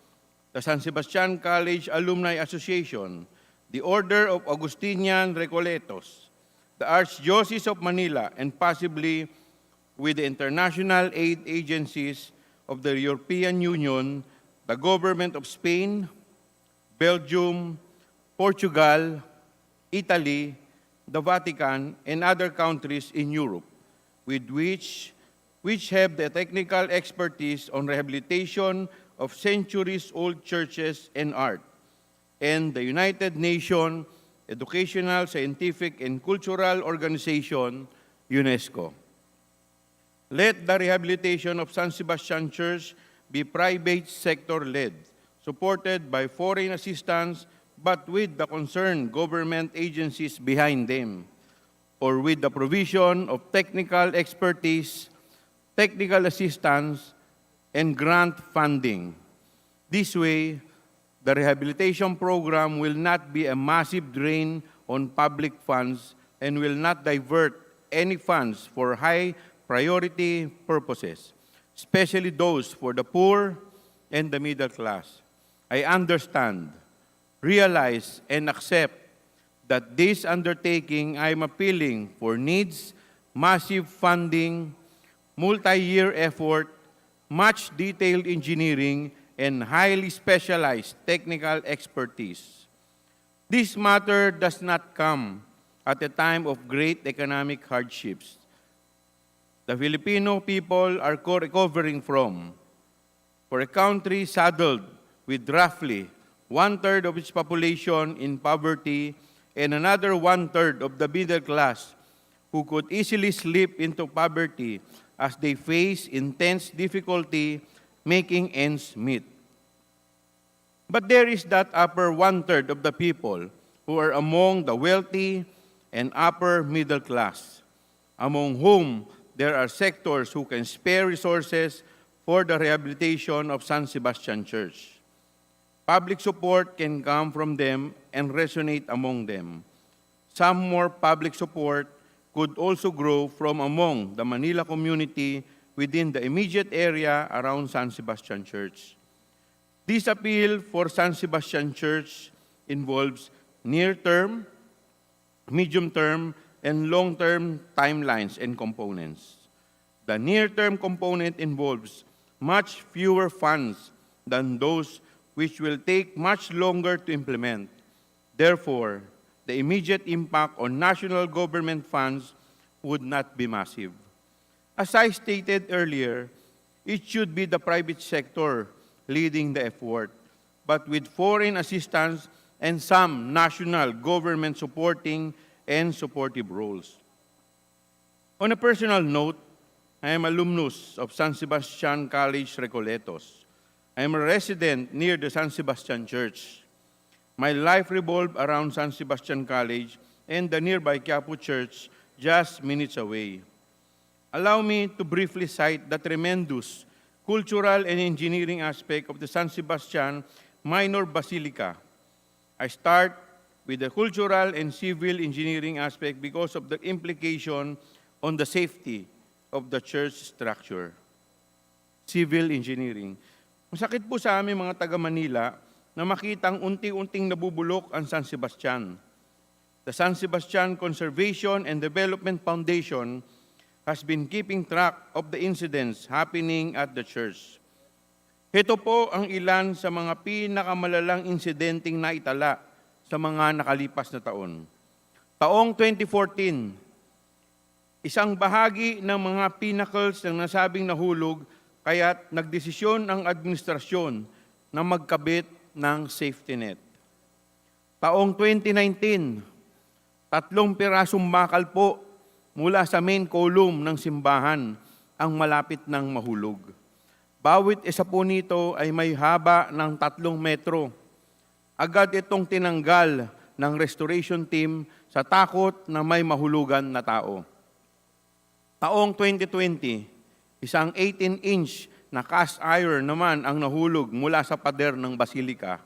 K: the San Sebastian College Alumni Association, the Order of Augustinian Recoletos, the Archdiocese of Manila, and possibly with the international aid agencies of the European Union, the government of Spain, Belgium, Portugal, Italy, the Vatican, and other countries in Europe, with which have the technical expertise on rehabilitation of centuries-old churches and art, and the United Nations Educational, Scientific, and Cultural Organization, UNESCO. Let the rehabilitation of San Sebastian Church be private sector-led, supported by foreign assistance, but with the concerned government agencies behind them, or with the provision of technical expertise, technical assistance, and grant funding. This way, the rehabilitation program will not be a massive drain on public funds and will not divert any funds for high-priority purposes, especially those for the poor and the middle class. I understand, realize, and accept that this undertaking I am appealing for needs massive funding, multi-year effort, much detailed engineering, and highly specialized technical expertise. This matter does not come at a time of great economic hardships the Filipino people are recovering from. For a country saddled with roughly one-third of its population in poverty and another one-third of the middle class who could easily slip into poverty as they face intense difficulty making ends meet. But there is that upper one-third of the people who are among the wealthy and upper middle class, among whom there are sectors who can spare resources for the rehabilitation of San Sebastian Church. Public support can come from them and resonate among them. Some more public support could also grow from among the Manila community within the immediate area around San Sebastian Church. This appeal for San Sebastian Church involves near-term, medium-term, and long-term timelines and components. The near-term component involves much fewer funds than those which will take much longer to implement. Therefore, the immediate impact on national government funds would not be massive. As I stated earlier, it should be the private sector leading the effort, but with foreign assistance and some national government supporting and supportive roles. On a personal note, I am alumnus of San Sebastian College Recoletos. I am a resident near the San Sebastian Church. My life revolved around San Sebastian College and the nearby Quiapo Church just minutes away. Allow me to briefly cite the tremendous cultural and engineering aspect of the San Sebastian Minor Basilica. I start with the cultural and civil engineering aspect because of the implication on the safety of the church structure. Civil engineering. Masakit po sa amin mga taga-Manila na makitang unti-unting nabubulok ang San Sebastian. The San Sebastian Conservation and Development Foundation has been keeping track of the incidents happening at the church. Ito po ang ilan sa mga pinakamalalang insidenteng naitala sa mga nakalipas na taon. Taong 2014, isang bahagi ng mga pinnacles ng nasabing nahulog kaya't nagdesisyon ang administrasyon na magkabit ng safety net. Taong 2019, 3 pirasong bakal po mula sa main column ng simbahan ang malapit ng mahulog. Bawat isa po nito ay may haba ng 3 metro. Agad itong tinanggal ng restoration team sa takot na may mahulugan na tao. Taong 2020, isang 18-inch na cast iron naman ang nahulog mula sa pader ng basilika.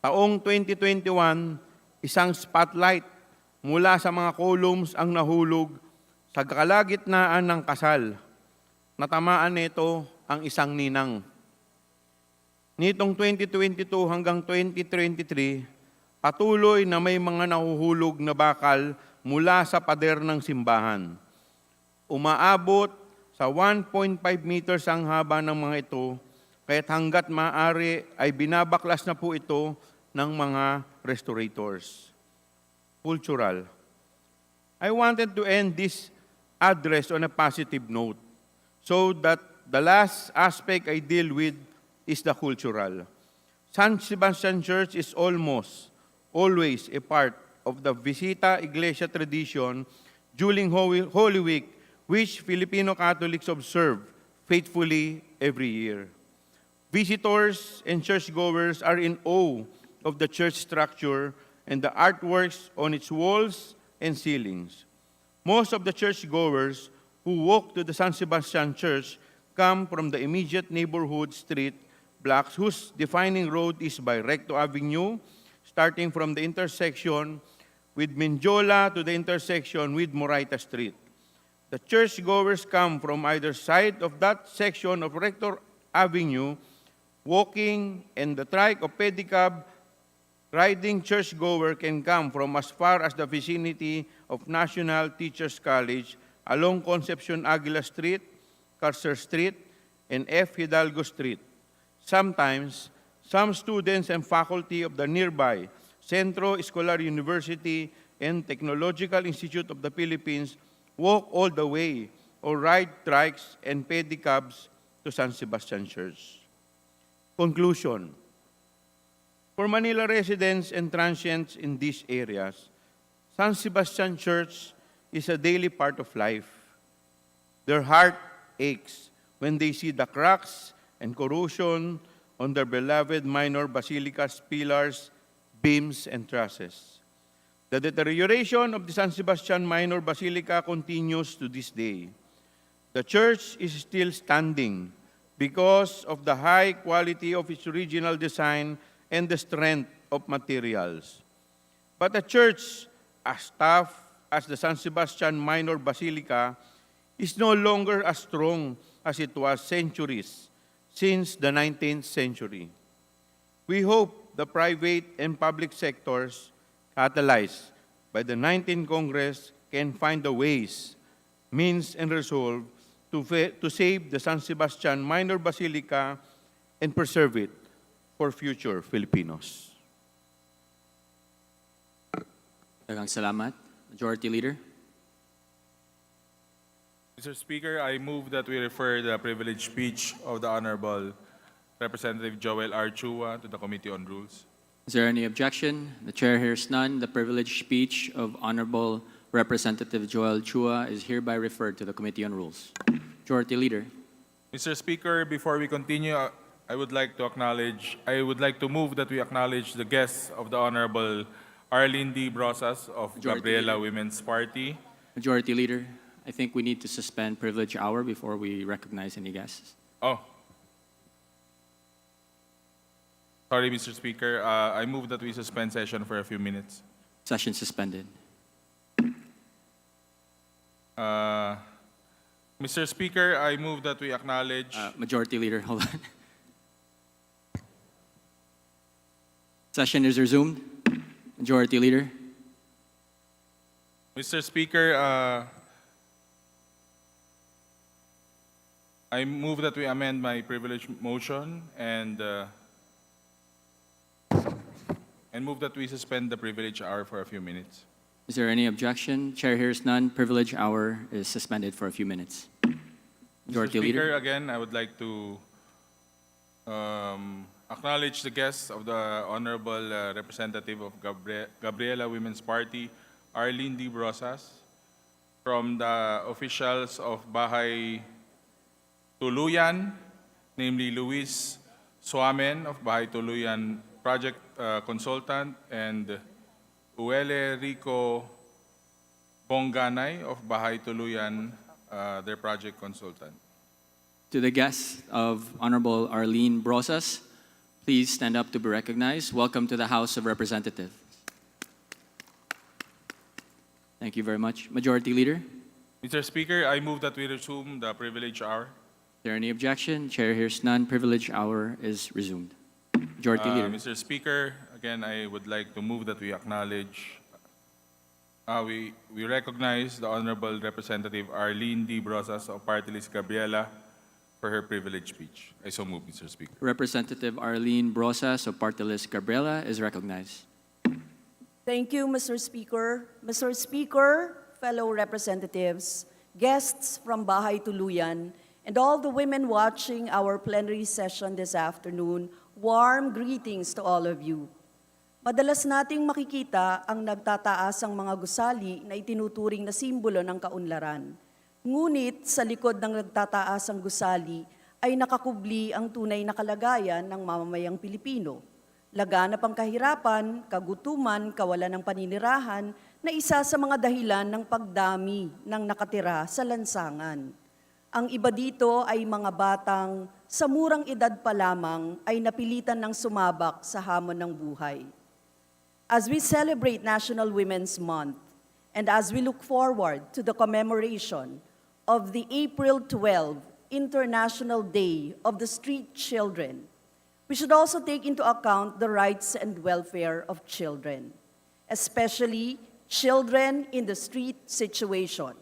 K: Taong 2021, isang spotlight mula sa mga columns ang nahulog sa kalagitnaan ng kasal. Natamaan nito ang isang ninang. Nitong 2022 hanggang 2023, patuloy na may mga nahuhulog na bakal mula sa pader ng simbahan. Umaabot sa 1.5 meters ang haba ng mga ito, kaya't hanggat maaari ay binabaklas na po ito ng mga restorators. Cultural. I wanted to end this address on a positive note so that the last aspect I deal with is the cultural. San Sebastian Church is almost always a part of the Visita Iglesia tradition during Holy Week, which Filipino Catholics observe faithfully every year. Visitors and churchgoers are in awe of the church structure and the artworks on its walls and ceilings. Most of the churchgoers who walk to the San Sebastian Church come from the immediate neighborhood street blocks whose defining road is by Recto Avenue, starting from the intersection with Menjola to the intersection with Moraita Street. The churchgoers come from either side of that section of Recto Avenue, walking, and the trike or pedicab riding churchgoer can come from as far as the vicinity of National Teachers College along Concepcion Aguila Street, Carcer Street, and F. Hidalgo Street. Sometimes, some students and faculty of the nearby Centro Escolar University and Technological Institute of the Philippines walk all the way or ride trikes and pedicabs to San Sebastian Church. Conclusion. For Manila residents and transients in these areas, San Sebastian Church is a daily part of life. Their heart aches when they see the cracks and corrosion on their beloved minor basilica's pillars, beams, and trusses. The deterioration of the San Sebastian Minor Basilica continues to this day. The church is still standing because of the high quality of its original design and the strength of materials. But a church as tough as the San Sebastian Minor Basilica is no longer as strong as it was centuries since the 19th century. We hope the private and public sectors, catalyzed by the 19th Congress, can find the ways, means, and resolve to save the San Sebastian Minor Basilica and preserve it for future Filipinos.
A: Daghang salamat. Majority Leader.
D: Mr. Speaker, I move that we refer the privileged speech of the Honorable Representative Joel R. Chua to the Committee on Rules.
A: Is there any objection? The chair hears none. The privileged speech of Honorable Representative Joel Chua is hereby referred to the Committee on Rules. Majority Leader.
D: Mr. Speaker, before we continue, I would like to move that we acknowledge the guests of the Honorable Arlene D. Brosas of
A: Majority
D: Gabriela
A: Leader.
D: Women's Party.
A: Majority Leader, I think we need to suspend privilege hour before we recognize any guests.
D: Oh. Sorry, Mr. Speaker. I move that we suspend session for a few minutes.
A: Session suspended.
D: Mr. Speaker, I move that we acknowledge...
A: Majority Leader, hold on. Session is resumed. Majority Leader.
D: Mr. Speaker, I move that we amend my privilege motion and move that we suspend the privilege hour for a few minutes.
A: Is there any objection? Chair hears none. Privilege hour is suspended for a few minutes. Majority
D: Mr. Speaker,
A: Leader.
D: again, I would like to acknowledge the guests of the Honorable Representative of Gabriela Women's Party, Arlene D. Brosas, from the officials of Bahay Tuluyan, namely Luis Suamen of Bahay Tuluyan Project Consultant, and Uele Rico Bonganay of Bahay Tuluyan, their project consultant.
A: To the guests of Honorable Arlene Brosas, please stand up to be recognized. Welcome to the House of Representatives. Thank you very much. Majority Leader, is
D: Mr. Speaker, I move that we resume the privilege hour.
A: there any objection? Chair hears none. Privilege hour is resumed. Majority Leader.
D: Mr. Speaker, again, I would like to move that we acknowledge, we recognize the Honorable Representative Arlene D. Brosas of Party List Gabriela for her privilege speech. I so move, Mr. Speaker.
A: Representative Arlene Brosas of Party List Gabriela is recognized.
L: Thank you, Mr. Speaker. Mr. Speaker, fellow representatives, guests from Bahay Tuluyan, and all the women watching our plenary session this afternoon, warm greetings to all of you. Madalas nating makikita ang nagtataasang mga gusali na itinuturing na simbolo ng kaunlaran. Ngunit sa likod ng nagtataasang gusali ay nakakubli ang tunay na kalagayan ng mamamayang Pilipino. Laganap ang kahirapan, kagutuman, kawalan ng paninirahan na isa sa mga dahilan ng pagdami ng nakatira sa lansangan. Ang iba dito ay mga batang sa murang edad pa lamang ay napilitan ng sumabak sa hamon ng buhay. As we celebrate National Women's Month and as we look forward to the commemoration of the April 12 International Day of the Street Children, we should also take into account the rights and welfare of children, especially children in the street situation.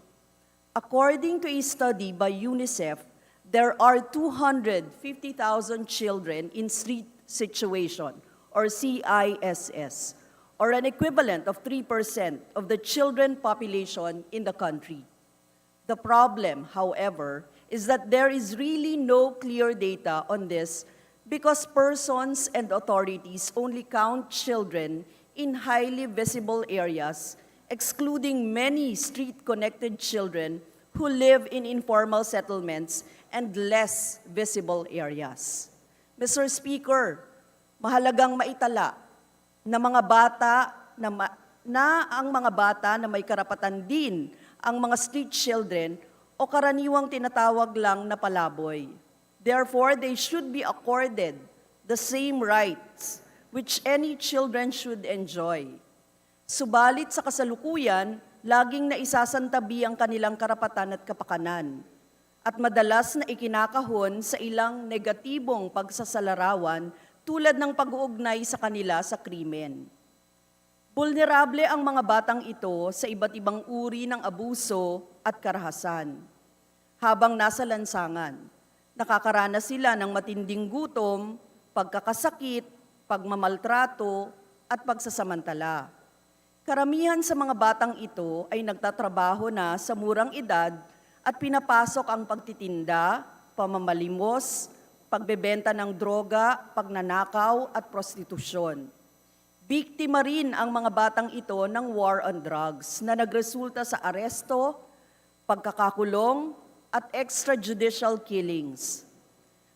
L: According to a study by UNICEF, there are 250,000 children in street situation, or CISS, or an equivalent of 3% of the children population in the country. The problem, however, is that there is really no clear data on this because persons and authorities only count children in highly visible areas, excluding many street-connected children who live in informal settlements and less visible areas. Mr. Speaker, mahalagang maitala na mga bata ang mga bata na may karapatan din ang mga street children o karaniwang tinatawag lang na palaboy. Therefore, they should be accorded the same rights which any children should enjoy. Subalit sa kasalukuyan, laging naisasantabi ang kanilang karapatan at kapakanan, at madalas na ikinakahon sa ilang negatibong pagsasalarawan tulad ng pag-uugnay sa kanila sa krimen. Vulnerable ang mga batang ito sa iba't ibang uri ng abuso at karahasan. Habang nasa lansangan, nakakaranas sila ng matinding gutom, pagkakasakit, pagmamaltrato, at pagsasamantala. Karamihan sa mga batang ito ay nagtatrabaho na sa murang edad at pinapasok ang pagtitinda, pamamalimos, pagbebenta ng droga, pagnanakaw at prostitusyon. Biktima rin ang mga batang ito ng war on drugs na nagresulta sa aresto, pagkakakulong at extrajudicial killings.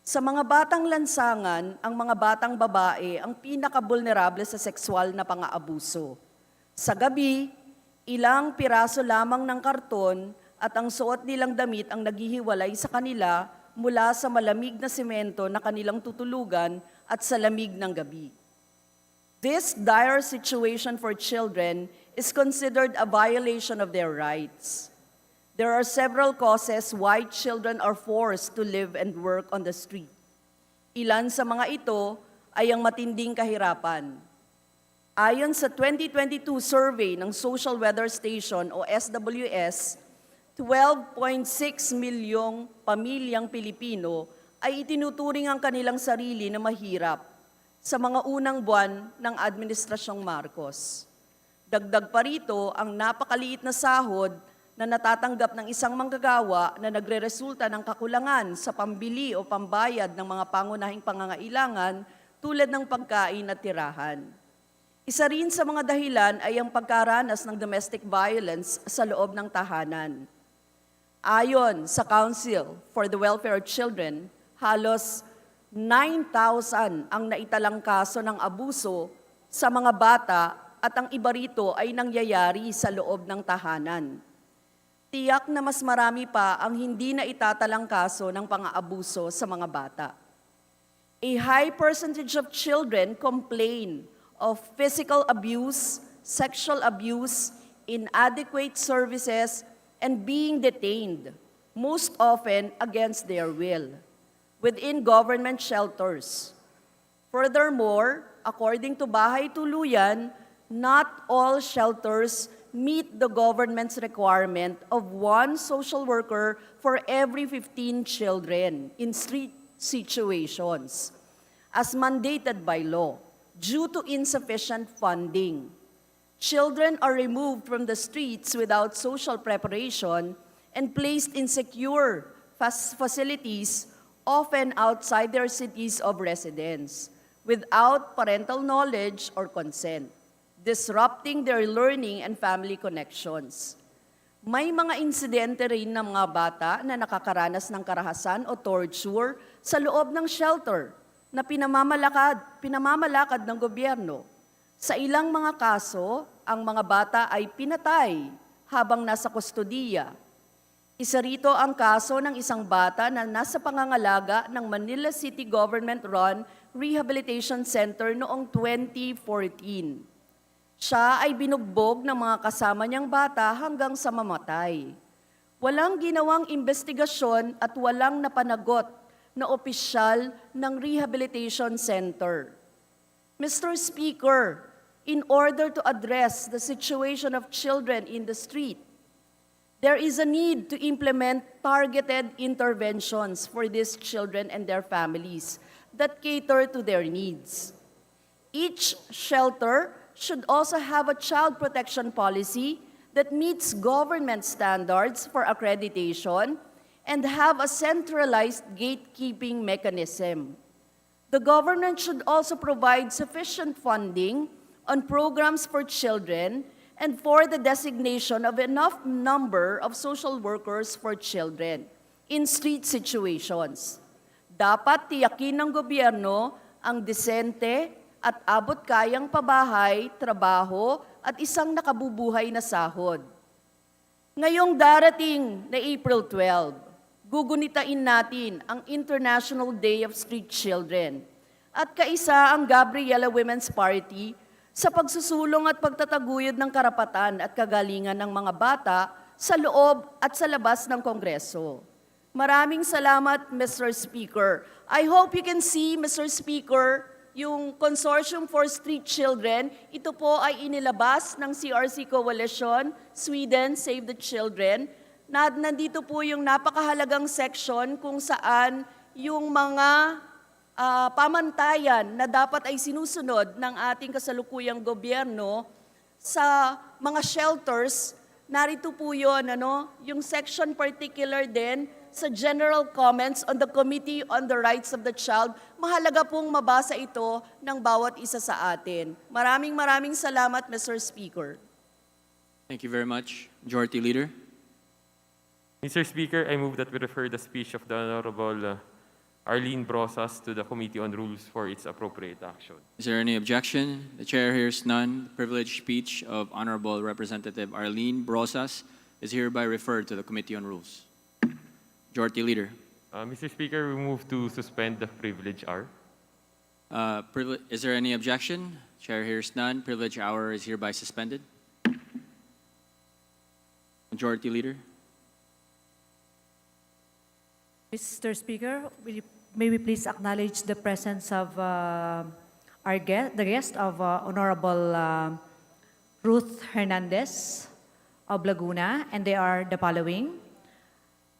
L: Sa mga batang lansangan, ang mga batang babae ang pinaka-vulnerable sa sexual na pang-aabuso. Sa gabi, ilang piraso lamang ng karton at ang suot nilang damit ang naghihiwalay sa kanila mula sa malamig na semento na kanilang tutulugan at sa lamig ng gabi. This dire situation for children is considered a violation of their rights. There are several causes why children are forced to live and work on the street. Ilan sa mga ito ay ang matinding kahirapan. Ayon sa 2022 survey ng Social Weather Station o SWS, 12.6 milyong pamilyang Pilipino ay itinuturing ang kanilang sarili na mahirap sa mga unang buwan ng Administrasyong Marcos. Dagdag pa rito ang napakaliit na sahod na natatanggap ng isang manggagawa na nagreresulta ng kakulangan sa pambili o pambayad ng mga pangunahing pangangailangan tulad ng pagkain at tirahan. Isa rin sa mga dahilan ay ang pagkaranas ng domestic violence sa loob ng tahanan. Ayon sa Council for the Welfare of Children, halos 9,000 ang naitalang kaso ng abuso sa mga bata at ang iba rito ay nangyayari sa loob ng tahanan. Tiyak na mas marami pa ang hindi na itatalang kaso ng pang-aabuso sa mga bata. A high percentage of children complain of physical abuse, sexual abuse, inadequate services, and being detained, most often against their will, within government shelters. Furthermore, according to Bahay Tuluyan, not all shelters meet the government's requirement of one social worker for every 15 children in street situations, as mandated by law, due to insufficient funding. Children are removed from the streets without social preparation and placed in secure facilities, often outside their cities of residence, without parental knowledge or consent, disrupting their learning and family connections. May mga insidente rin ng mga bata na nakakaranas ng karahasan o torture sa loob ng shelter na pinamamalakad ng gobyerno. Sa ilang mga kaso, ang mga bata ay pinatay habang nasa kustodiya. Isa rito ang kaso ng isang bata na nasa pangangalaga ng Manila City Government-run Rehabilitation Center noong 2014. Siya ay binugbog ng mga kasama niyang bata hanggang sa mamatay. Walang ginawang investigasyon at walang napanagot na opisyal ng Rehabilitation Center. Mr. Speaker, in order to address the situation of children in the street, there is a need to implement targeted interventions for these children and their families that cater to their needs. Each shelter should also have a child protection policy that meets government standards for accreditation and have a centralized gatekeeping mechanism. The government should also provide sufficient funding on programs for children and for the designation of enough number of social workers for children in street situations. Dapat tiyakin ng gobyerno ang desente at abot-kayang pabahay, trabaho at isang nakabubuhay na sahod. Ngayong darating na April 12, gugunitain natin ang International Day of Street Children at kaisa ang Gabriela Women's Party sa pagsusulong at pagtataguyod ng karapatan at kagalingan ng mga bata sa loob at sa labas ng Kongreso. Maraming salamat, Mr. Speaker. I hope you can see, Mr. Speaker, yung Consortium for Street Children. Ito po ay inilabas ng CRC Coalition, Sweden, Save the Children. Nandito po yung napakahalagang section kung saan yung mga pamantayan na dapat ay sinusunod ng ating kasalukuyang gobyerno sa mga shelters. Narito po yun, yung section particular din sa general comments on the Committee on the Rights of the Child. Mahalaga pong mabasa ito ng bawat isa sa atin. Maraming salamat, Mr. Speaker.
A: Thank you very much. Majority Leader.
M: Mr. Speaker, I move that we refer the speech of the Honorable Arlene Brosas to the Committee on Rules for its appropriate action.
A: Is there any objection? The chair hears none. The privileged speech of Honorable Representative Arlene Brosas is hereby referred to the Committee on Rules. Majority Leader.
M: Mr. Speaker, we move to suspend the privilege hour.
A: Is there any objection? Chair hears none. Privilege hour is hereby suspended. Majority Leader.
N: Mr. Speaker, may we please acknowledge the presence of the guest of Honorable Ruth Hernandez of Laguna, and they are the following: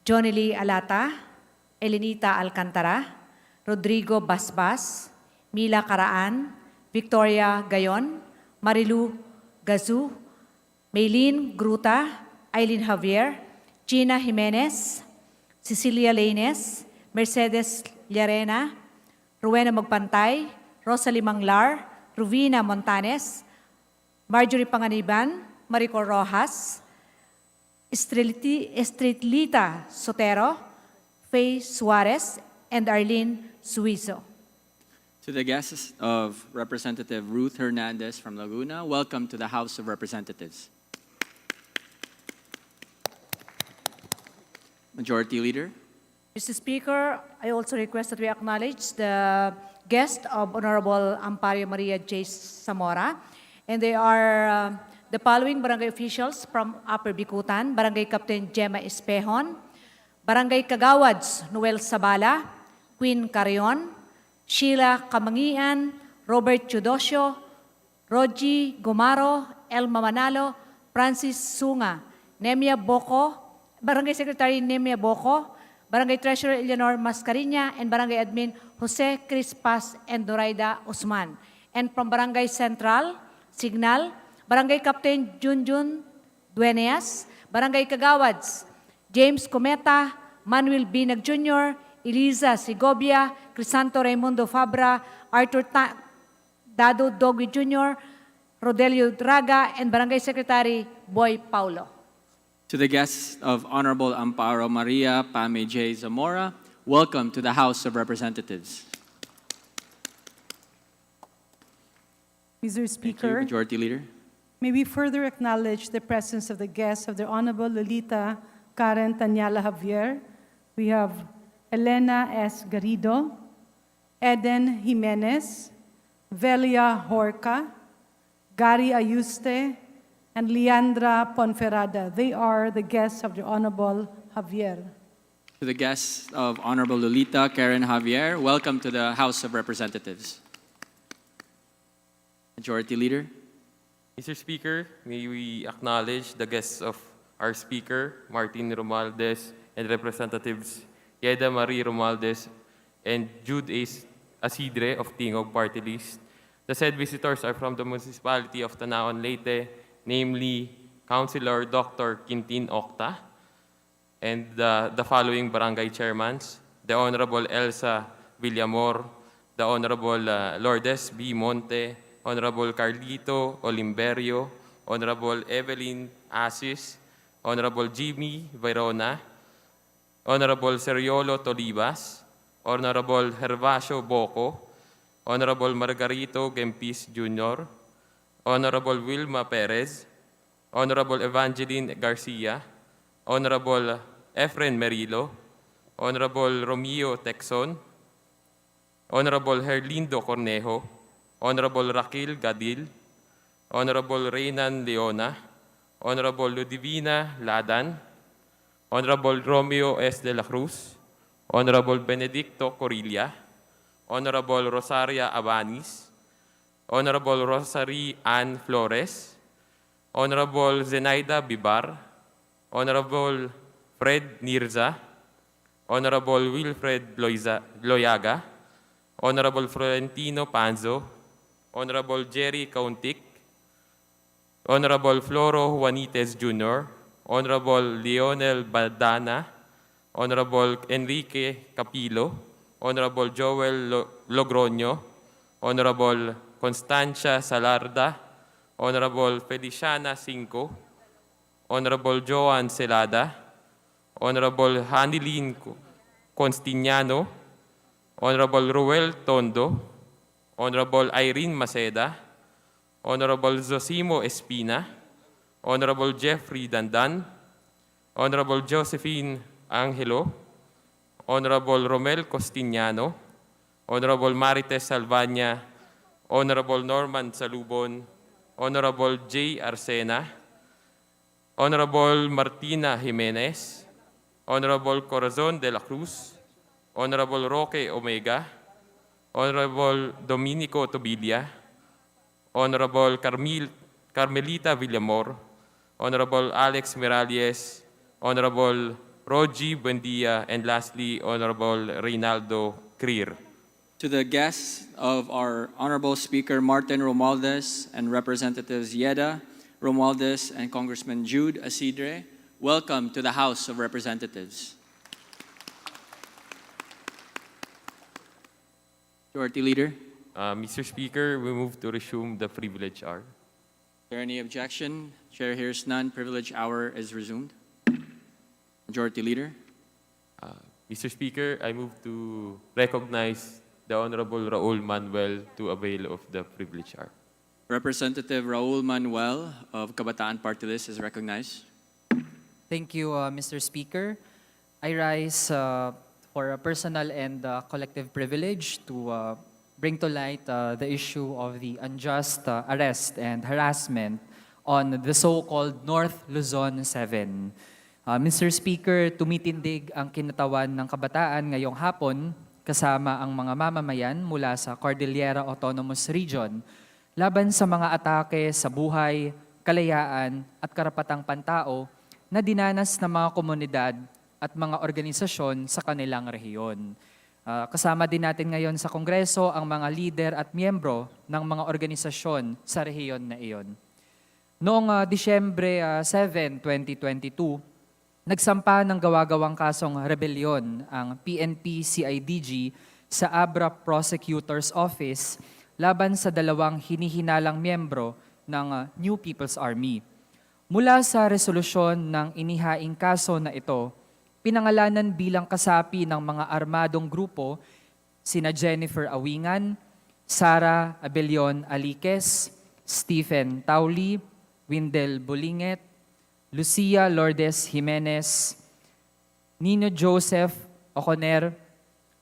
N: Johnny Lee Alata, Elenita Alcantara, Rodrigo Basbas, Mila Caraan, Victoria Gayon, Marilu Gazu, Maylene Gruta, Eileen Javier, Gina Jimenez, Cecilia Laines, Mercedes Llarena, Rowena Magpantay, Rosalie Manglar, Ruvina Montanes, Marjorie Panganiban, Marico Rojas, Estrilita Sotero, Faye Suarez, and Arlene Suizo.
A: To the guests of Representative Ruth Hernandez from Laguna, welcome to the House of Representatives. Majority Leader.
N: Mr. Speaker, I also request that we acknowledge the guest of Honorable Amparo Maria J. Zamora, and they are the following barangay officials from Upper Bikutan: Barangay Captain Gemma Espehon, Barangay Kagawads Noel Sabala, Queen Carion, Sheila Kamangian, Robert Chudosio, Roji Gomaro, Elma Manalo, Francis Sunga, Nemia Boko, Barangay Secretary Nemia Boko, Barangay Treasurer Eleanor Mascariña, and Barangay Admin Jose Crispas and Doraida Usman. And from Barangay Central, Signal, Barangay Captain Junjun Dueneas, Barangay Kagawads, James Cometa, Manuel Binag Jr., Eliza Segovia, Crisanto Raimundo Fabra, Arthur Dado Dogui Jr., Rodelio Draga, and Barangay Secretary Boy Paulo.
A: To the guests of Honorable Amparo Maria Pame J. Zamora, welcome to the House of Representatives.
O: Mr.
A: Thank you,
O: Speaker,
A: Majority Leader.
O: may we further acknowledge the presence of the guests of the Honorable Lolita Karen Tanyala Javier. We have Elena S. Garrido, Eden Jimenez, Velia Horca, Gary Ayuste, and Leandra Ponferrada. They are the guests of the Honorable Javier.
A: To the guests of Honorable Lolita Karen Javier, welcome to the House of Representatives. Majority Leader.
M: Mr. Speaker, may we acknowledge the guests of our Speaker, Martin Romualdez, and Representatives Yeda Marie Romualdez and Jude Asidre of Tingog Party List. The said visitors are from the municipality of Tanaon Leyte, namely Councilor Dr. Quintin Octa, and the following barangay chairmans: the Honorable Elsa Villamor, the Honorable Lourdes B. Monte, Honorable Carlito Olimberio, Honorable Evelyn Asis, Honorable Jimmy Verona, Honorable Seriolo Tolibas, Honorable Hervasio Boco, Honorable Margarito Gempis Jr., Honorable Wilma Perez, Honorable Evangeline Garcia, Honorable Efren Merilo, Honorable Romeo Texon, Honorable Herlindo Cornejo, Honorable Raquel Gadil, Honorable Reynan Leona, Honorable Ludivina Ladan, Honorable Romeo S. de la Cruz, Honorable Benedicto Corilla, Honorable Rosaria Abanis, Honorable Rosary Ann Flores, Honorable Zenaida Bibar, Honorable Fred Nirza, Honorable Wilfred Loyaga, Honorable Florentino Panzo, Honorable Jerry Kauntik, Honorable Floro Juanites Jr., Honorable Lionel Badana, Honorable Enrique Capilo, Honorable Joel Logroño, Honorable Constancia Salarda, Honorable Feliciana Cinco, Honorable Joan Celada, Honorable Hanilin Constignano, Honorable Ruel Tondo, Honorable Irene Maceda, Honorable Zosimo Espina, Honorable Jeffrey Dandan, Honorable Josephine Angelo, Honorable Romel Costignano, Honorable Marites Salvaña, Honorable Norman Salubon, Honorable J. Arsena, Honorable Martina Jimenez, Honorable Corazon de la Cruz, Honorable Roque Omega, Honorable Dominico Tobilla, Honorable Carmelita Villamor, Honorable Alex Miralles, Honorable Roji Buendia, and lastly, Honorable Reynaldo Creer.
A: To the guests of our Honorable Speaker Martin Romualdez and Representatives Yeda Romualdez and Congressman Jude Asidre, welcome to the House of Representatives. Majority Leader.
M: Mr. Speaker, we move to resume the privilege hour.
A: Is there any objection? Chair hears none. Privilege hour is resumed. Majority Leader.
M: Mr. Speaker, I move to recognize the Honorable Raul Manuel to avail of the privilege hour.
A: Representative Raul Manuel of Kabataan Party List is recognized.
G: Thank you, Mr. Speaker. I rise for a personal and collective privilege to bring to light the issue of the unjust arrest and harassment on the so-called North Luzon 7. Mr. Speaker, tumitindig ang kinatawan ng kabataan ngayong hapon kasama ang mga mamamayan mula sa Cordillera Autonomous Region laban sa mga atake sa buhay, kalayaan at karapatang pantao na dinanas ng mga komunidad at mga organisasyon sa kanilang rehiyon. Kasama din natin ngayon sa Kongreso ang mga lider at miyembro ng mga organisasyon sa rehiyon na iyon. Noong Disyembre 7, 2022, nagsampa ng gawa-gawang kasong rebellion ang PNP-CIDG sa Abra Prosecutor's Office laban sa dalawang hinihinalang miyembro ng New People's Army. Mula sa resolusyon ng inihaing kaso na ito, pinangalanan bilang kasapi ng mga armadong grupo sina Jennifer Awingan, Sara Abelion Aliques, Stephen Tauli, Windel Bolinget, Lucia Lourdes Jimenez, Nino Joseph Oconer,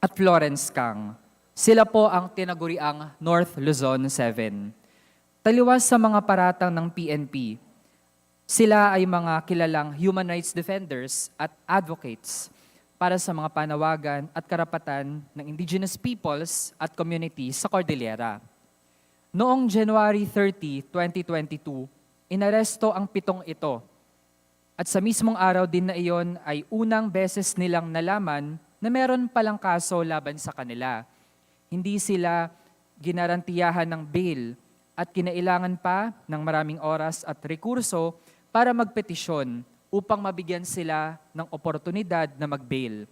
G: at Florence Kang. Sila po ang tinaguriang North Luzon 7. Taliwas sa mga paratang ng PNP, sila ay mga kilalang human rights defenders at advocates para sa mga panawagan at karapatan ng indigenous peoples at communities sa Cordillera. Noong January 30, 2022, inaresto ang 7 ito. At sa mismong araw din na iyon ay unang beses nilang nalaman na meron palang kaso laban sa kanila. Hindi sila ginarantiyahan ng bail at kinailangan pa ng maraming oras at rekurso para magpetisyon upang mabigyan sila ng oportunidad na mag-bail.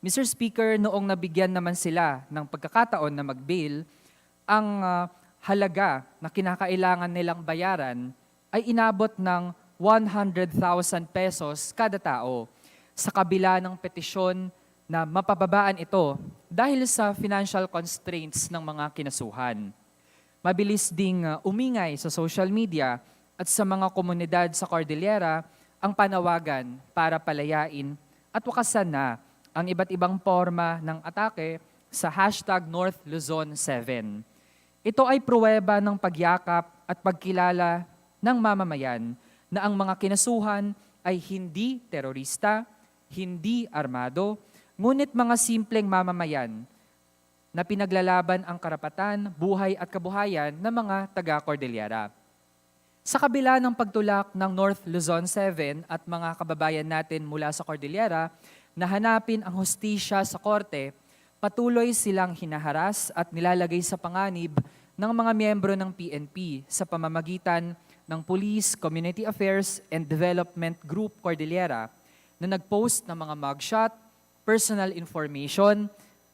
G: Mr. Speaker, noong nabigyan naman sila ng pagkakataon na mag-bail, ang halaga na kinakailangan nilang bayaran ay inabot ng 100,000 pesos kada tao sa kabila ng petisyon na mapababaan ito dahil sa financial constraints ng mga kinasuhan. Mabilis ding umingay sa social media at sa mga komunidad sa Cordillera ang panawagan para palayain at wakasan na ang iba't ibang forma ng atake sa North Luzon 7. Ito ay pruweba ng pagyakap at pagkilala ng mamamayan na ang mga kinasuhan ay hindi terorista, hindi armado, ngunit mga simpleng mamamayan na pinaglalaban ang karapatan, buhay at kabuhayan ng mga taga-Cordillera. Sa kabila ng pagtulak ng North Luzon 7 at mga kababayan natin mula sa Cordillera na hanapin ang hustisya sa korte, patuloy silang hinaharas at nilalagay sa panganib ng mga miyembro ng PNP sa pamamagitan ng Police, Community Affairs, and Development Group Cordillera na nag-post ng mga mugshot, personal information,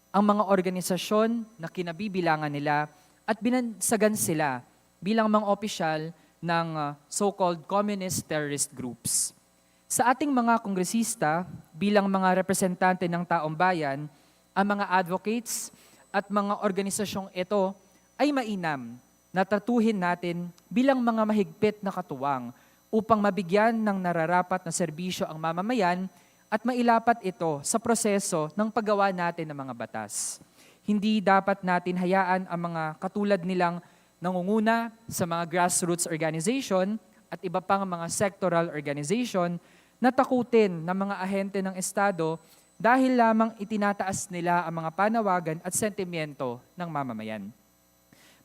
G: ang mga organisasyon na kinabibilangan nila at binansagan sila bilang mga opisyal ng so-called communist terrorist groups. Sa ating mga kongresista, bilang mga representante ng taong bayan, ang mga advocates at mga organisasyong ito ay mainam na tratuhin natin bilang mga mahigpit na katuwang upang mabigyan ng nararapat na serbisyo ang mamamayan at mailapat ito sa proseso ng paggawa natin ng mga batas. Hindi dapat natin hayaan ang mga katulad nilang nangunguna sa mga grassroots organization at iba pang mga sectoral organization na takutin ng mga ahente ng Estado dahil lamang itinataas nila ang mga panawagan at sentimiento ng mamamayan.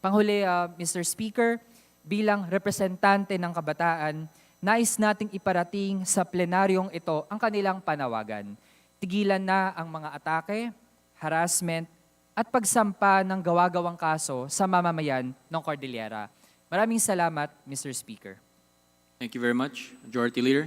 G: Panghuli, Mr. Speaker, bilang representante ng kabataan, nais nating iparating sa plenaryong ito ang kanilang panawagan. Tigilan na ang mga atake, harassment, at pagsampa ng gawa-gawang kaso sa mamamayan ng Cordillera. Maraming salamat, Mr. Speaker.
A: Thank you very much. Majority Leader.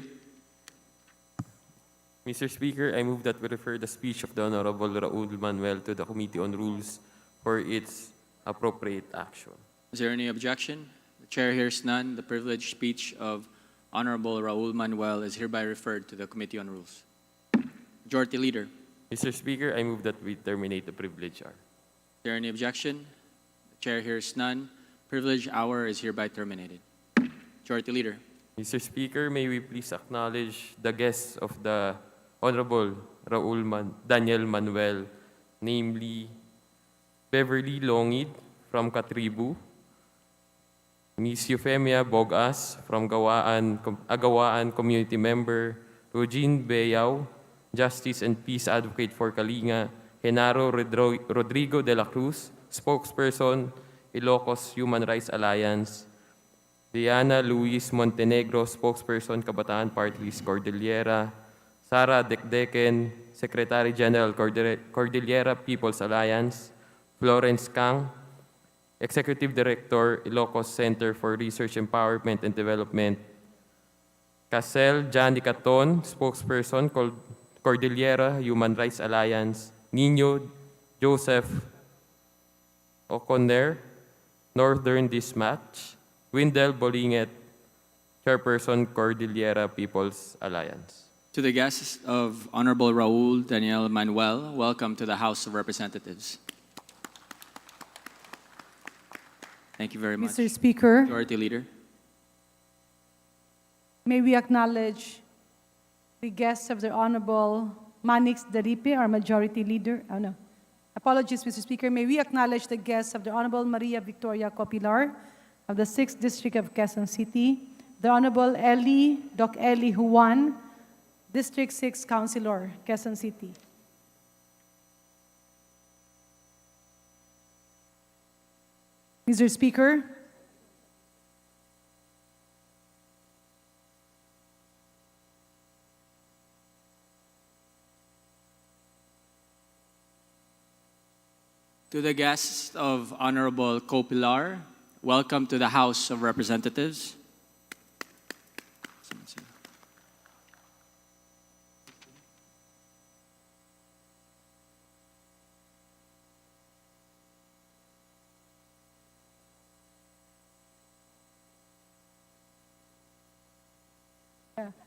M: Mr. Speaker, I move that we refer the speech of the Honorable Raul Manuel to the Committee on Rules for its appropriate action.
A: Is there any objection? The chair hears none. The privileged speech of Honorable Raul Manuel is hereby referred to the Committee on Rules. Majority Leader.
M: Mr. Speaker, I move that we terminate the privilege hour.
A: Is there any objection? The chair hears none. Privilege hour is hereby terminated. Majority Leader.
M: Mr. Speaker, may we please acknowledge the guests of the Honorable Daniel Manuel, namely Beverly Longid from Katribu, Ms. Euphemia Bogas from Agawaan Community Member, Eugene Beyaw, Justice and Peace Advocate for Kalinga, Genaro Rodrigo de la Cruz, Spokesperson, Ilocos Human Rights Alliance, Diana Luis Montenegro, Spokesperson, Kabataan Party List Cordillera, Sara Dekdeken, Secretary General Cordillera People's Alliance, Florence Kang, Executive Director, Ilocos Center for Research Empowerment and Development, Casel Johnny Caton, Spokesperson, Cordillera Human Rights Alliance, Nino Joseph O'Connor, Northern Dispatch, Windell Bolinget, Chairperson, Cordillera People's Alliance.
A: To the guests of Honorable Raul Daniel Manuel, welcome to the House of Representatives. Thank you very much.
O: Mr. Speaker,
A: Majority Leader.
O: may we acknowledge the guests of the Honorable Manix Daripe, our Majority Leader. Oh, no. Apologies, Mr. Speaker. May we acknowledge the guests of the Honorable Maria Victoria Copilar of the 6th District of Quezon City, the Honorable Doc Eli Juan, District 6 Councilor, Quezon City. Mr. Speaker,
A: To the guests of Honorable Copilar, welcome to the House of Representatives.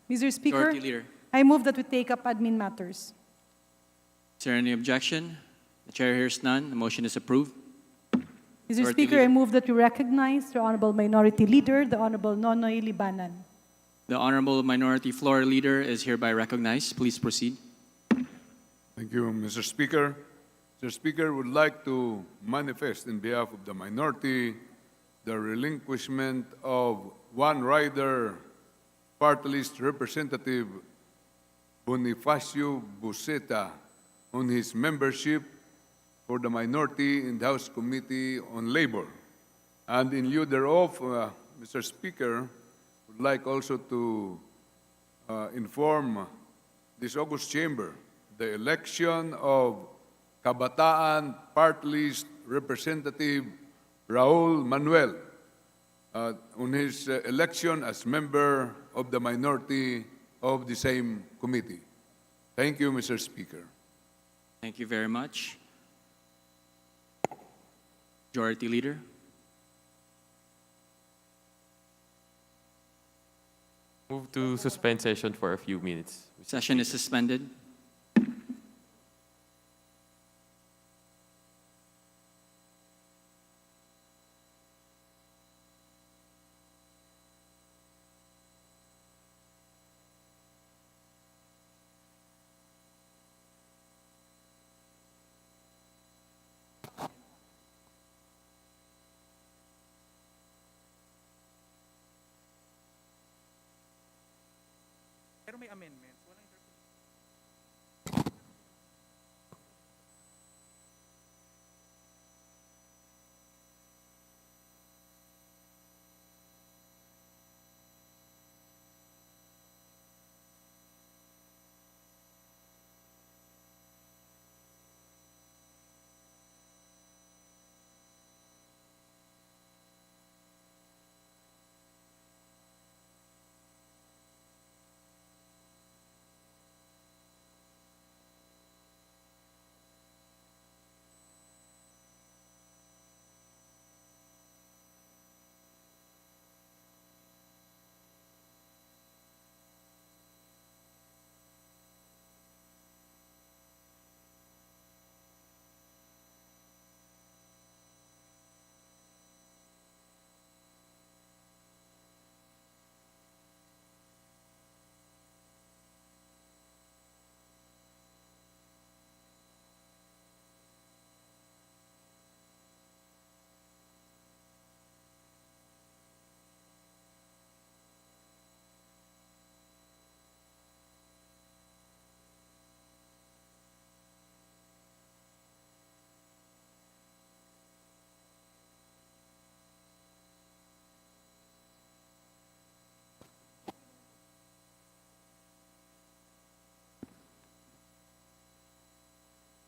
O: Mr. Speaker,
A: Majority Leader.
O: I move that we take up admin matters.
A: Is there any objection? The chair hears none. The motion is approved.
O: Mr.
A: Majority
O: Speaker,
A: Leader.
O: I move that we recognize the Honorable Minority Leader, the Honorable Nonoy Libanan.
A: The Honorable Minority Floor Leader is hereby recognized. Please proceed.
P: Thank you, Mr. Speaker. Mr. Speaker, would like to manifest in behalf of the minority the relinquishment of one rider, party list representative Bonifacio Buseta, on his membership for the minority in the House Committee on Labor. And in lieu thereof, Mr. Speaker, would like also to inform this august chamber the election of Kabataan Party List Representative Raul Manuel on his election as member of the minority of the same committee. Thank you, Mr. Speaker.
A: Thank you very much. Majority Leader.
M: Move to suspend session for a few minutes.
A: Session is suspended.
H: Pero may amendments.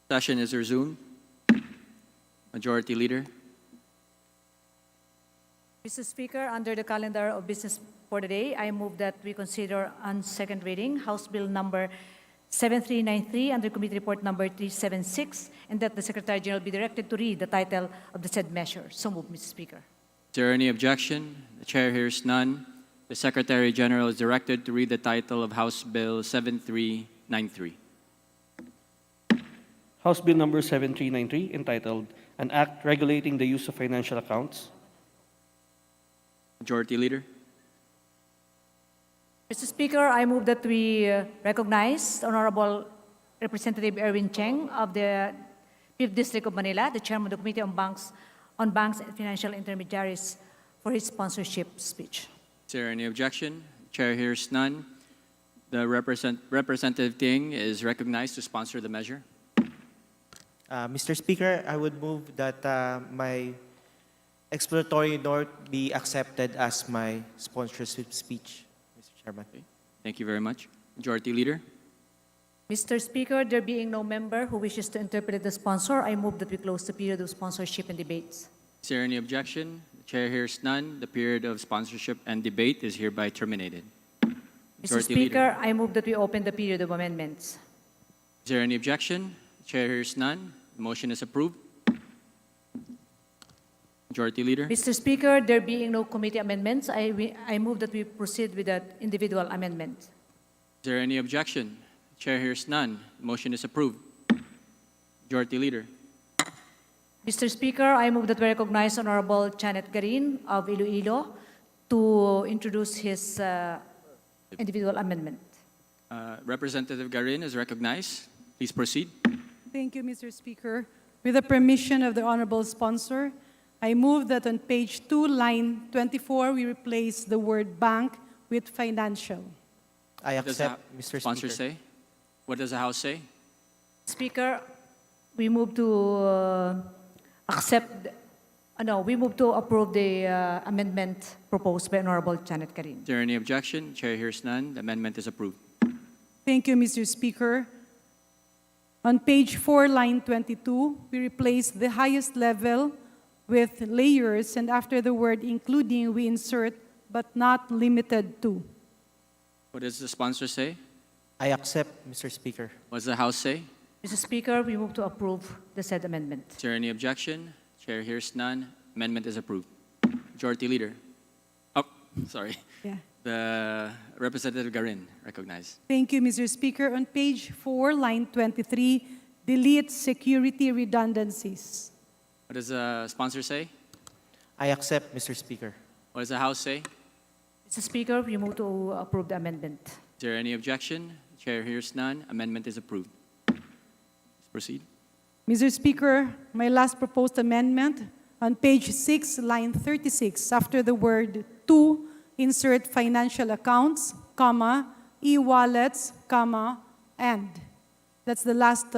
A: Session is resumed. Majority Leader.
N: Mr. Speaker, under the calendar of business for the day, I move that we consider on second reading House Bill number 7393 under Committee Report number 376, and that the Secretary General be directed to read the title of the said measure. So moved, Mr. Speaker.
A: Is there any objection? The Chair hears none. The Secretary General is directed to read the title of House Bill 7393.
I: House Bill number 7393, entitled An Act Regulating the Use of Financial Accounts.
A: Majority Leader.
N: Mr. Speaker, I move that we recognize Honorable Representative Erwin Cheng of the 5th District of Manila, the Chairman of the Committee on Banks and Financial Intermediaries, for his sponsorship speech.
A: Is there any objection? Chair hears none. The Representative Ting is recognized to sponsor the measure.
Q: Mr. Speaker, I would move that my explanatory note be accepted as my sponsorship speech, Mr. Chairman.
A: Okay. Thank you very much. Majority Leader.
N: Mr. Speaker, there being no member who wishes to interpret the sponsor, I move that we close the period of sponsorship and debates.
A: Is there any objection? The Chair hears none. The period of sponsorship and debate is hereby terminated.
N: Mr. Speaker, I move that we open the period of amendments.
A: Is there any objection? The Chair hears none. The motion is approved. Majority Leader.
N: Mr. Speaker, there being no committee amendments, I move that we proceed with that individual amendment.
A: Is there any objection? Chair hears none. The motion is approved. Majority Leader.
N: Mr. Speaker, I move that we recognize Honorable Janet Garin of Iloilo to introduce his individual amendment.
A: Representative Garin is recognized. Please proceed.
O: Thank you, Mr. Speaker. With the permission of the honorable sponsor, I move that on page 2, line 24, we replace the word bank with financial.
Q: I
A: What does the
Q: accept, Mr.
A: sponsor
Q: Speaker.
A: say? What does the House say?
N: Speaker, we move to we move to approve the amendment proposed by Honorable Janet Garin.
A: Is there any objection? Chair hears none. The amendment is approved.
O: Thank you, Mr. Speaker. On page 4, line 22, we replace the highest level with layers, and after the word including, we insert but not limited to.
A: What does the sponsor say?
Q: I accept, Mr. Speaker.
A: What does the House say?
N: Mr. Speaker, we move to approve the said amendment.
A: Is there any objection? Chair hears none. Amendment is approved. Majority Leader. Oh, sorry.
O: Yeah.
A: The Representative Garin recognized.
O: Thank you, Mr. Speaker. On page 4, line 23, delete security redundancies.
A: What does the sponsor say?
Q: I accept, Mr. Speaker.
A: What does the House say?
N: Mr. Speaker, we move to approve the amendment.
A: Is there any objection? Chair hears none. Amendment is approved. Let's proceed.
O: Mr. Speaker, my last proposed amendment, on page 6, line 36, after the word to, insert financial accounts, comma, e-wallets, comma, and. That's the last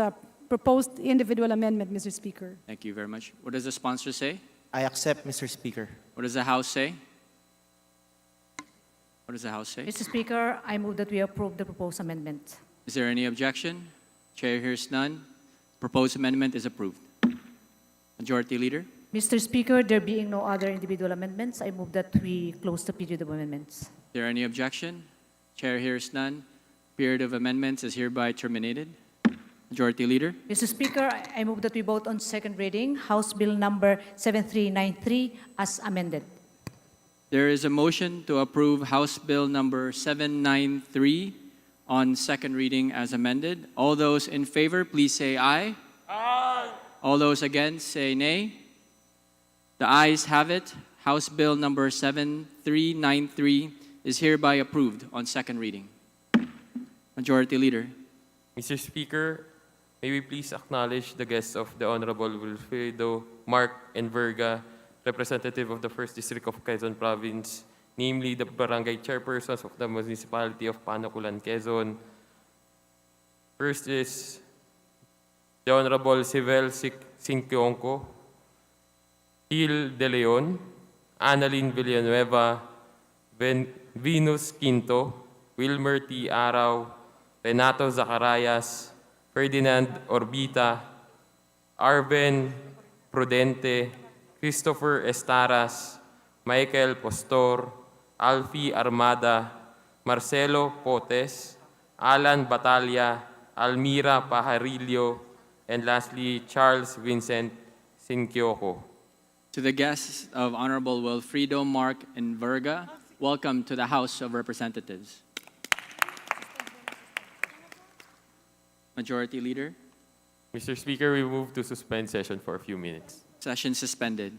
O: proposed individual amendment, Mr. Speaker.
A: Thank you very much. What does the sponsor say?
Q: I accept, Mr. Speaker.
A: What does the House say? What does the House say?
N: Mr. Speaker, I move that we approve the proposed amendment.
A: Is there any objection? Chair hears none. Proposed amendment is approved. Majority Leader.
N: Mr. Speaker, there being no other individual amendments, I move that we close the period of amendments.
A: Is there any objection? Chair hears none. Period of amendments is hereby terminated. Majority Leader.
N: Mr. Speaker, I move that we vote on second reading, House Bill number 7393 as amended.
A: There is a motion to approve House Bill number 793 on second reading as amended. All those in favor, please say aye. Aye. All those against, say nay. The ayes have it. House Bill number 7393 is hereby approved on second reading. Majority Leader.
M: Mr. Speaker, may we please acknowledge the guests of the Honorable Wilfredo Mark and Verga, representative of the 1st District of Quezon Province, namely the barangay chairpersons of the municipality of Panukulan, Quezon. First is the Honorable Sivel Sinkionco, Gil De Leon, Annalyn Villanueva, Venus Quinto, Wilmer T. Araw, Renato Zacarias, Ferdinand Orbita, Arben Prudente, Christopher Estaras, Michael Postor, Alfie Armada, Marcelo Potes, Alan Batalla, Almira Pajarillo, and lastly, Charles Vincent Sinkyoko.
A: To the guests of Honorable Wilfredo Mark and Verga, welcome to the House of Representatives. Majority Leader,
M: Mr. Speaker, we move to suspend session for a few minutes.
A: session suspended.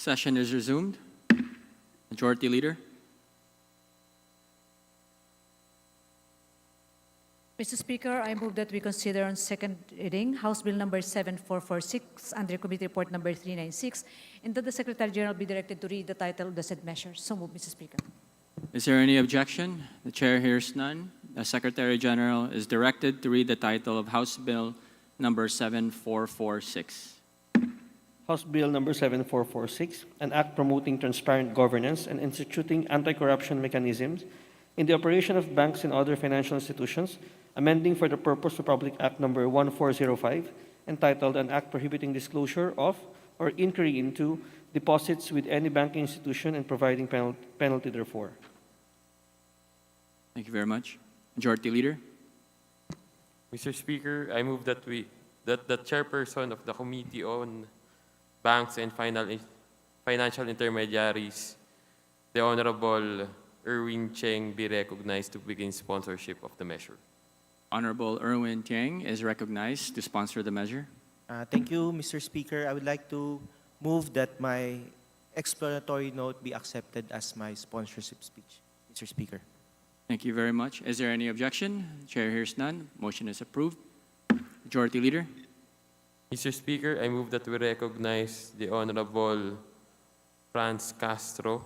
A: Session is resumed. Majority Leader.
N: Mr. Speaker, I move that we consider on second reading House Bill number 7446 under Committee Report number 396, and that the Secretary General be directed to read the title of the said measure. So move, Mr. Speaker.
A: Is there any objection? The Chair hears none. The Secretary General is directed to read the title of House Bill number 7446.
I: House Bill number 7446, an act promoting transparent governance and instituting anti-corruption mechanisms in the operation of banks and other financial institutions, amending for the purpose of Public Act number 1405, entitled An Act Prohibiting Disclosure of or Inquiry into Deposits with any banking institution and providing penalty therefor.
A: Thank you very much. Majority Leader.
M: Mr. Speaker, I move that the chairperson of the Committee on Banks and Financial Intermediaries, the Honorable Erwin Cheng, be recognized to begin sponsorship of the measure.
A: Honorable Erwin Tieng is recognized to sponsor the measure.
Q: Thank you, Mr. Speaker. I would like to move that my explanatory note be accepted as my sponsorship speech, Mr. Speaker.
A: Thank you very much. Is there any objection? The Chair hears none. Motion is approved. Majority Leader.
M: Mr. Speaker, I move that we recognize the Honorable Franz Castro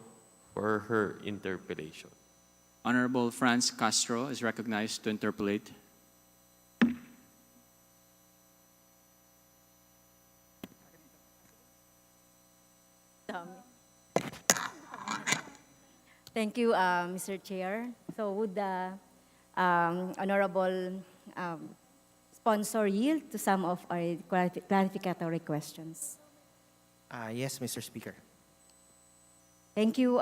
M: for her interpellation.
A: Honorable Franz Castro is recognized to interpolate.
R: Thank you, Mr. Chair. So would the Honorable sponsor yield to some of our clarificatory questions?
Q: Yes, Mr. Speaker.
R: Thank you,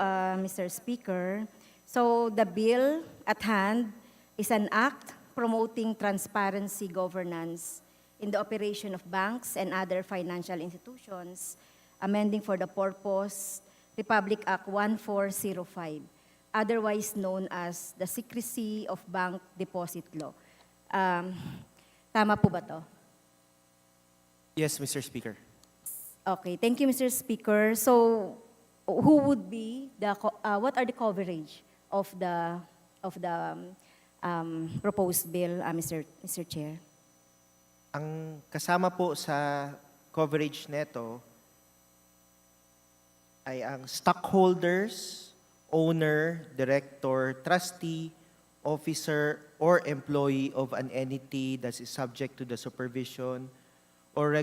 R: Mr. Speaker. So the bill at hand is an act promoting transparency governance in the operation of banks and other financial institutions, amending for the purpose Republic Act 1405, otherwise known as the Secrecy of Bank Deposit Law. Tama po ba to?
Q: Yes, Mr. Speaker.
R: Okay, thank you, Mr. Speaker. So, who would be what are the coverage of the proposed bill, Mr. Chair?
Q: Ang kasama po sa coverage neto ay ang stockholders, owner, director, trustee, officer, or employee of an entity that is subject to the supervision or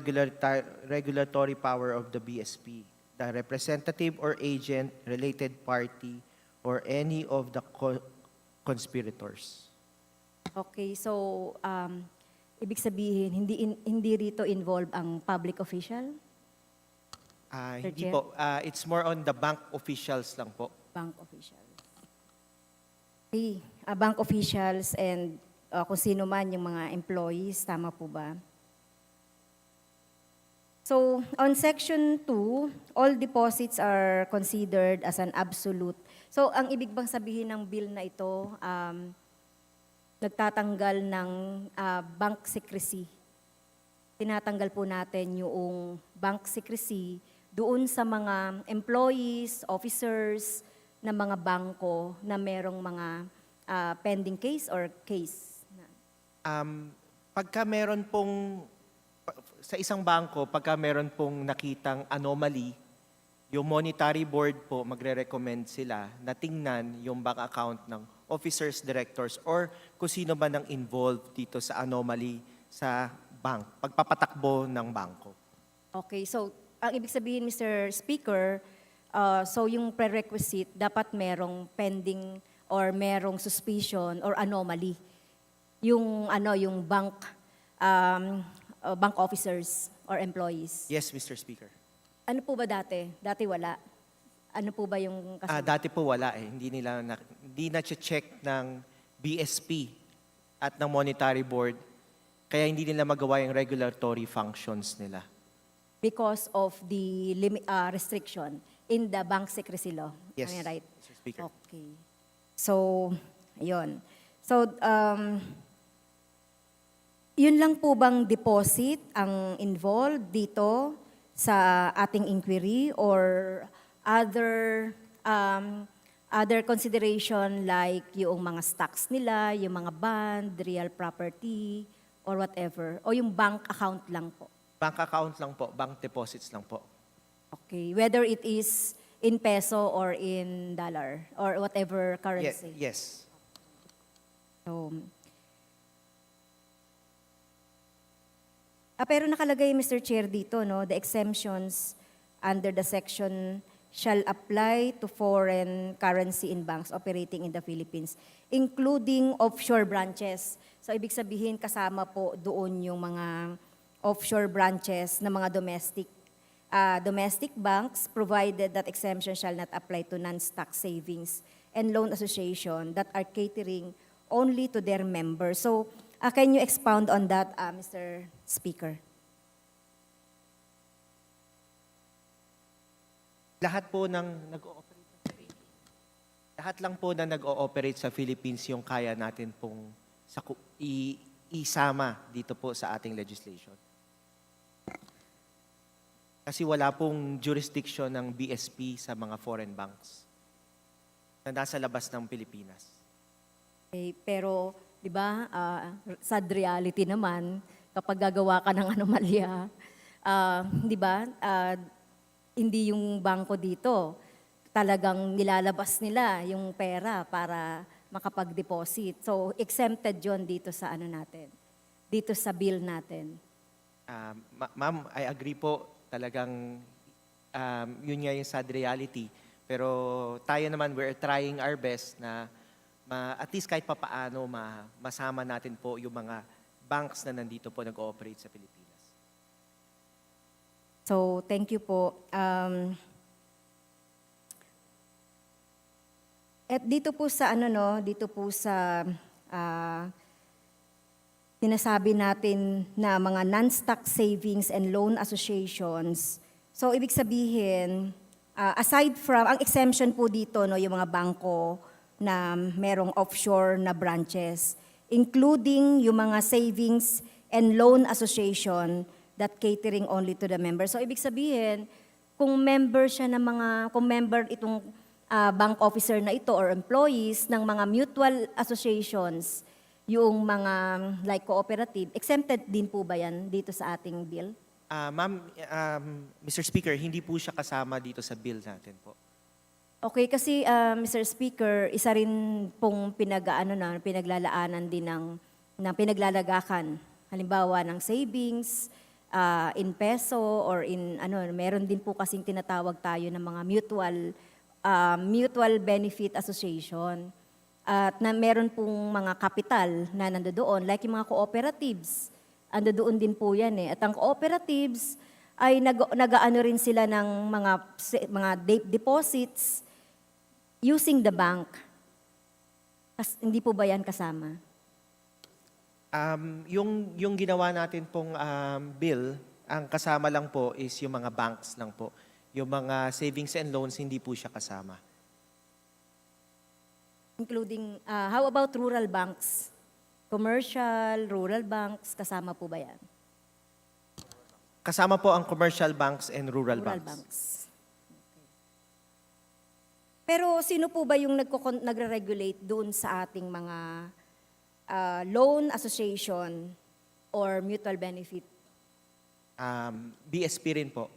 Q: regulatory power of the BSP, the representative or agent, related party, or any of the conspirators.
R: Okay, so ibig sabihin hindi rito involved ang public official?
Q: Hindi po. It's more on the bank officials lang po.
R: Bank officials. Okay, bank officials and kung sino man yung mga employees, tama po ba? So, on Section 2, all deposits are considered as an absolute. So, ang ibig bang sabihin ng bill na ito, nagtatanggal ng bank secrecy. Tinatanggal po natin yung bank secrecy doon sa mga employees, officers ng mga bangko na merong mga pending case or case?
Q: Pagka meron pong, sa isang bangko, pagka meron pong nakitang anomaly, yung monetary board po magre-recommend sila na tingnan yung bank account ng officers, directors, or kung sino ba nang involved dito sa anomaly sa bank, pagpapatakbo ng bangko.
R: Okay, so ang ibig sabihin, Mr. Speaker, so yung prerequisite, dapat merong pending or merong suspicion or anomaly. Yung bank officers or employees.
Q: Yes, Mr. Speaker.
R: Ano po ba dati? Dati wala. Ano po ba yung kasunod?
Q: Dati po wala eh. Hindi na check ng BSP at ng monetary board. Kaya hindi nila magawa yung regulatory functions nila.
R: Because of the restriction in the bank secrecy law.
Q: Yes,
R: Am I right?
Q: Mr. Speaker.
R: Okay. So, ayun. So, yun lang po bang deposit ang involved dito sa ating inquiry or other other consideration like yung mga stocks nila, yung mga bond, real property, or whatever, o yung bank account lang po?
Q: Bank account lang po, bank deposits lang po.
R: Okay, whether it is in peso or in dollar or whatever currency.
Q: Yes.
R: So, pero nakalagay, Mr. Chair, dito, no, the exemptions under the section shall apply to foreign currency in banks operating in the Philippines, including offshore branches. So, ibig sabihin, kasama po doon yung mga offshore branches na mga domestic banks, provided that exemption shall not apply to non-stock savings and loan association that are catering only to their members. So, can you expound on that, Mr. Speaker?
Q: Lahat po ng lahat lang po na nag-ooperate sa Philippines yung kaya natin pong isama dito po sa ating legislation. Kasi wala pong jurisdiction ng BSP sa mga foreign banks na nasa labas ng Pilipinas.
R: Okay, pero, di ba, sad reality naman, kapag gagawa ka ng anomalya, di ba, hindi yung bangko dito, talagang nilalabas nila yung pera para makapag-deposit. So, exempted yon dito sa ano natin, dito sa bill natin.
Q: Ma'am, I agree po. Talagang yun nga yung sad reality. Pero tayo naman, we're trying our best na at least kahit papaano masama natin po yung mga banks na nandito po nag-ooperate sa Pilipinas.
R: So, thank you po. At dito po sa dito po sa sinasabi natin na mga non-stock savings and loan associations. So, ibig sabihin, aside from, ang exemption po dito, no, yung mga bangko na merong offshore na branches, including yung mga savings and loan association that catering only to the members. So, ibig sabihin, kung member siya ng kung member itong bank officer na ito or employees ng mga mutual associations, yung mga like cooperative, exempted din po ba yan dito sa ating bill?
Q: Ma'am, Mr. Speaker, hindi po siya kasama dito sa bill natin po.
R: Okay, kasi Mr. Speaker, isa rin pong pinaglalaanan din ng pinaglalagakan. Halimbawa ng savings in peso or in meron din po kasing tinatawag tayo ng mga mutual benefit association. At na meron pong mga kapital na nandoon, like yung mga cooperatives, nandoon din po yan eh. At ang cooperatives ay nag-aano rin sila ng mga deposits using the bank. Hindi po ba yan kasama?
Q: Yung ginawa natin pong bill, ang kasama lang po is yung mga banks lang po. Yung mga savings and loans, hindi po siya kasama.
R: Including, how about rural banks? Commercial, rural banks, kasama po ba yan?
Q: Kasama po ang commercial banks and rural banks.
R: Okay. Pero sino po ba yung nagre-regulate doon sa ating mga loan association or mutual benefit?
Q: BSP rin po.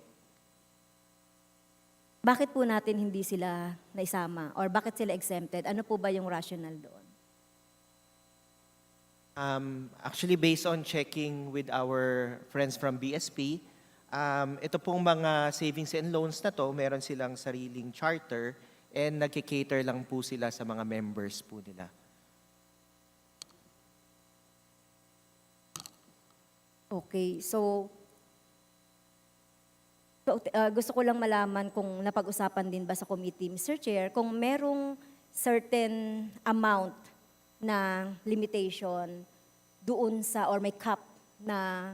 R: Bakit po natin hindi sila naisama? Or bakit sila exempted? Ano po ba yung rationale doon?
Q: Actually, based on checking with our friends from BSP, ito pong mga savings and loans na to, meron silang sariling charter and nagkikater lang po sila sa mga members po nila.
R: Okay, so gusto ko lang malaman kung napag-usapan din ba sa committee, Mr. Chair, kung merong certain amount na limitation doon sa, or may cap na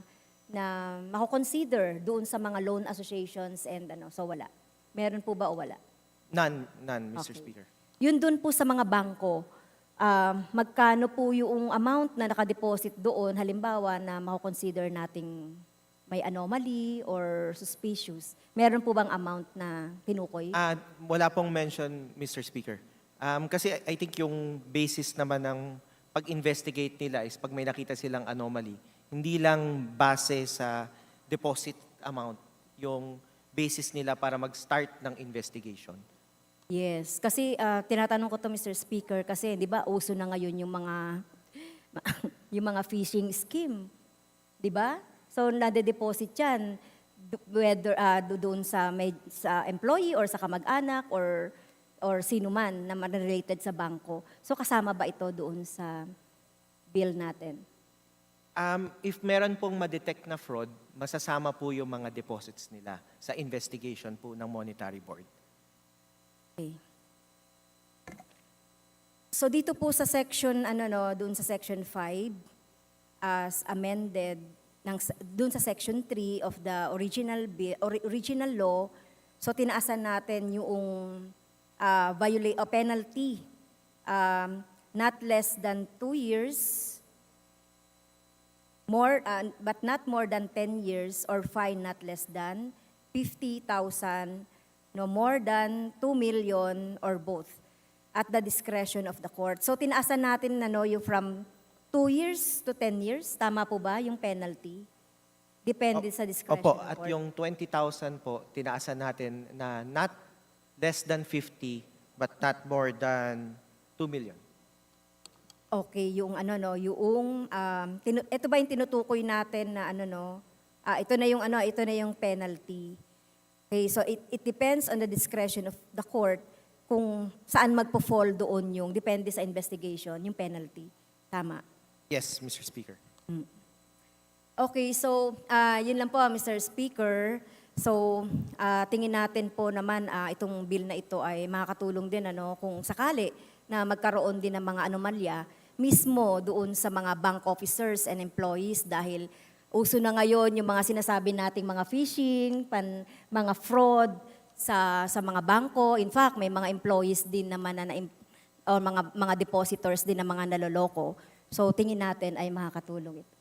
R: mako-consider doon sa mga loan associations and so wala. Meron po ba o wala?
Q: None, Mr.
R: Okay.
Q: Speaker.
R: Yun doon po sa mga bangko, magkano po yung amount na nakadeposit doon, halimbawa na mako-consider nating may anomaly or suspicious. Meron po bang amount na tinukoy?
Q: Wala pong mention, Mr. Speaker. Kasi I think yung basis naman ng pag-investigate nila is pag may nakita silang anomaly, hindi lang base sa deposit amount, yung basis nila para mag-start ng investigation.
R: Yes, kasi tinatanong ko to Mr. Speaker kasi 'di ba uso na ngayon yung mga yung mga phishing scheme. 'Di ba? So nade-deposit 'yan whether doon sa employee or sa kamag-anak or sino man na related sa bangko. So kasama ba ito doon sa bill natin?
Q: If meron pong ma-detect na fraud, masasama po yung mga deposits nila sa investigation po ng Monetary Board.
R: Okay. So dito po sa section doon sa section 5 as amended doon sa section 3 of the original law, so tinaasan natin yung penalty not less than 2 years but not more than 10 years or fine not less than 50,000, no more than 2 million or both at the discretion of the court. So tinaasan natin yung from 2 years to 10 years. Tama po ba yung penalty? Depende sa discretion
Q: Opo,
R: of the
Q: at
R: court.
Q: yung 20,000 po, tinaasan natin na not less than 50 but not more than 2 million.
R: Okay, yung ito ba yung tinutukoy natin na ito na yung penalty. Okay, so it depends on the discretion of the court kung saan magpo-fall doon yung depende sa investigation, yung penalty. Tama.
Q: Yes, Mr. Speaker.
R: Okay, so yun lang po, Mr. Speaker. So tingin natin po naman itong bill na ito ay makakatulong din kung sakali na magkaroon din ng mga anomalya mismo doon sa mga bank officers and employees dahil uso na ngayon yung mga sinasabi nating mga phishing, mga fraud sa mga bangko. In fact, may mga employees din naman o mga depositors din na mga naloloko. So tingin natin ay makakatulong ito.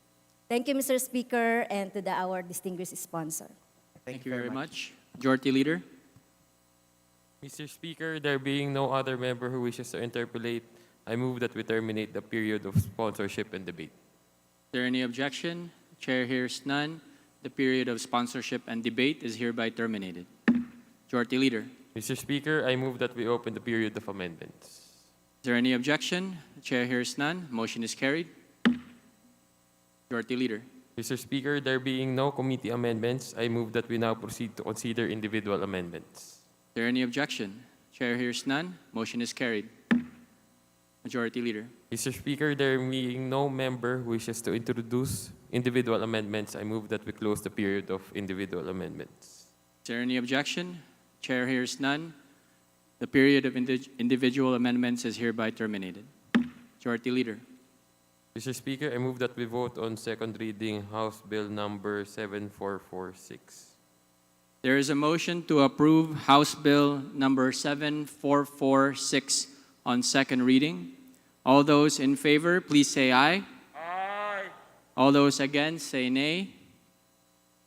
R: Thank you, Mr. Speaker, and to our distinguished sponsor.
A: Thank you very much. Majority Leader.
M: Mr. Speaker, there being no other member who wishes to interpolate, I move that we terminate the period of sponsorship and debate.
A: Is there any objection? Chair hears none. The period of sponsorship and debate is hereby terminated. Majority Leader.
M: Mr. Speaker, I move that we open the period of amendments.
A: Is there any objection? The chair hears none. Motion is carried. Majority Leader.
M: Mr. Speaker, there being no committee amendments, I move that we now proceed to consider individual amendments.
A: Is there any objection? Chair hears none. Motion is carried. Majority Leader.
M: Mr. Speaker, there being no member who wishes to introduce individual amendments, I move that we close the period of individual amendments.
A: Is there any objection? Chair hears none. The period of individual amendments is hereby terminated. Majority Leader.
M: Mr. Speaker, I move that we vote on second reading House Bill number 7446.
A: There is a motion to approve House Bill number 7446 on second reading. All those in favor, please say aye.
B: Aye.
A: All those against, say nay.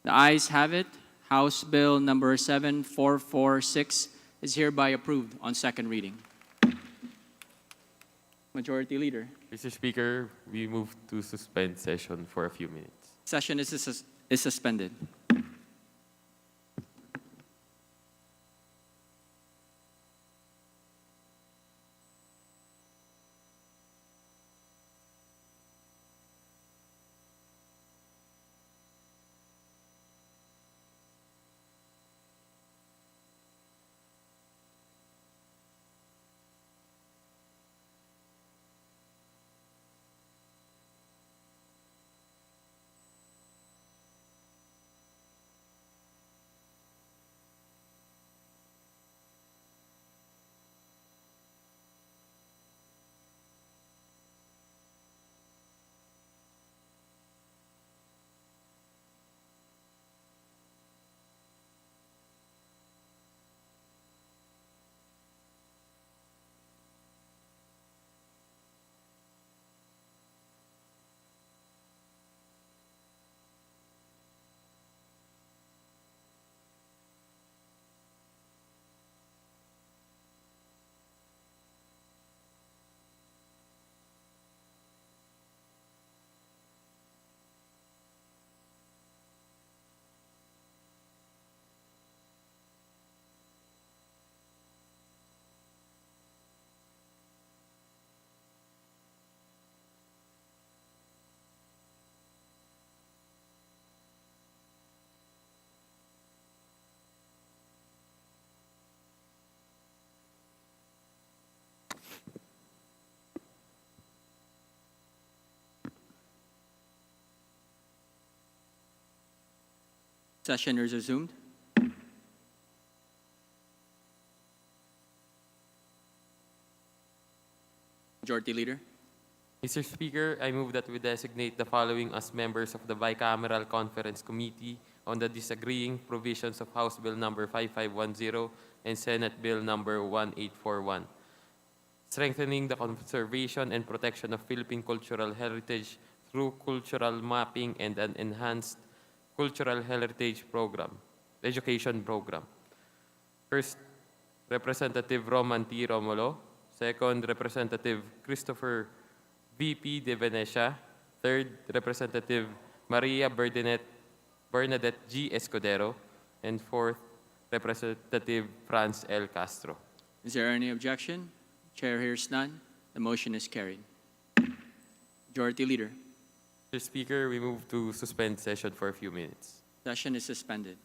A: The ayes have it. House Bill number 7446 is hereby approved on second reading. Majority Leader.
M: Mr. Speaker, we move to suspend session for a few minutes.
A: Session is suspended. Session is resumed. Majority Leader.
M: Mr. Speaker, I move that we designate the following as members of the Bicameral Conference Committee on the disagreeing provisions of House Bill number 5510 and Senate Bill number 1841, strengthening the conservation and protection of Philippine cultural heritage through cultural mapping and an enhanced cultural heritage education program. First, Representative Roman T. Romulo. Second, Representative Christopher VP de Venecia. Third, Representative Maria Bernadette G. Escudero. And fourth, Representative Franz L. Castro.
A: Is there any objection? Chair hears none. The motion is carried. Majority Leader.
M: Mr. Speaker, we move to suspend session for a few minutes.
A: Session is suspended.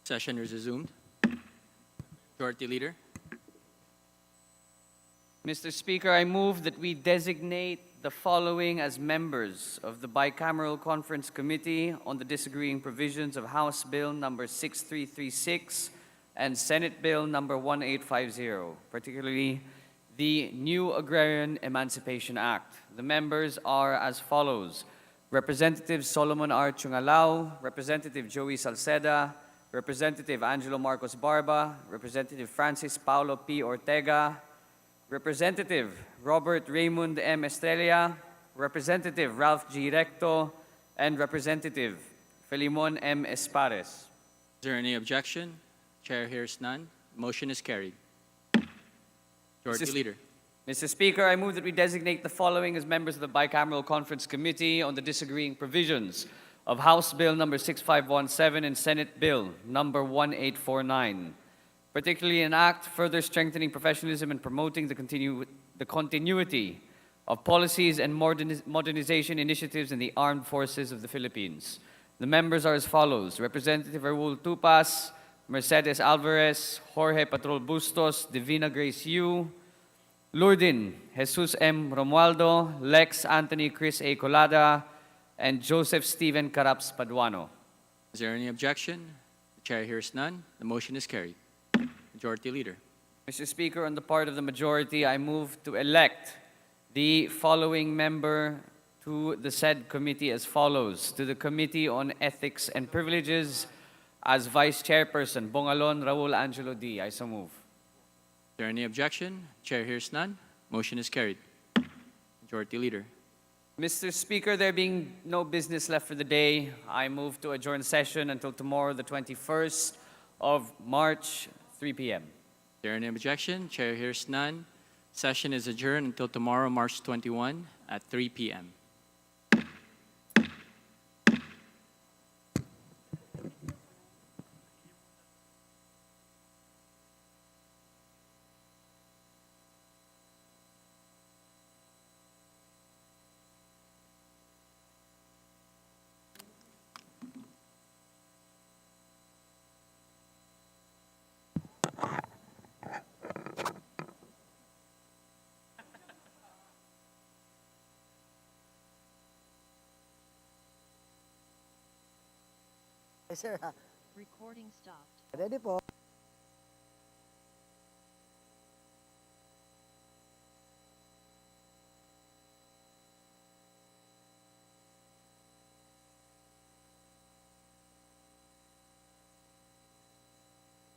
A: Session is resumed. Majority Leader.
S: Mr. Speaker, I move that we designate the following as members of the Bicameral Conference Committee on the Disagreeing Provisions of House Bill number 6336 and Senate Bill number 1850, particularly the New Agrarian Emancipation Act. The members are as follows: Representative Solomon R. Chungalao, Representative Joey Salceda, Representative Angelo Marcos Barba, Representative Francis Paulo P. Ortega, Representative Robert Raymond M. Estrella, Representative Ralph G. Recto, and Representative Felimon M. Espares.
A: Is there any objection? Chair hears none. Motion is carried. Majority Leader.
S: Mr. Speaker, I move that we designate the following as members of the Bicameral Conference Committee on the Disagreeing Provisions of House Bill number 6517 and Senate Bill number 1849, particularly an act further strengthening professionalism and promoting the continuity of policies and modernization initiatives in the armed forces of the Philippines. The members are as follows: Representative Raul Tupas, Mercedes Alvarez, Jorge Patrol Bustos, Divina Grace Yu, Lourdin Jesus M. Romualdo, Lex Anthony Chris A. Colada, and Joseph Stephen Caraps Paduano.
A: Is there any objection? The Chair hears none. The motion is carried. Majority Leader.
S: Mr. Speaker, on the part of the majority, I move to elect the following member to the said committee as follows: to the Committee on Ethics and Privileges, as Vice Chairperson, Bongalon Raul Angelo D. I so move.
A: Is there any objection? Chair hears none. Motion is carried. Majority Leader.
S: Mr. Speaker, there being no business left for the day, I move to adjourn session until tomorrow, the 21st of March, 3 p.m.
A: Is there any objection? Chair hears none. Session is adjourned until tomorrow, March 21 at 3 p.m.
T: Sir,
C: Recording stopped.
T: ready po.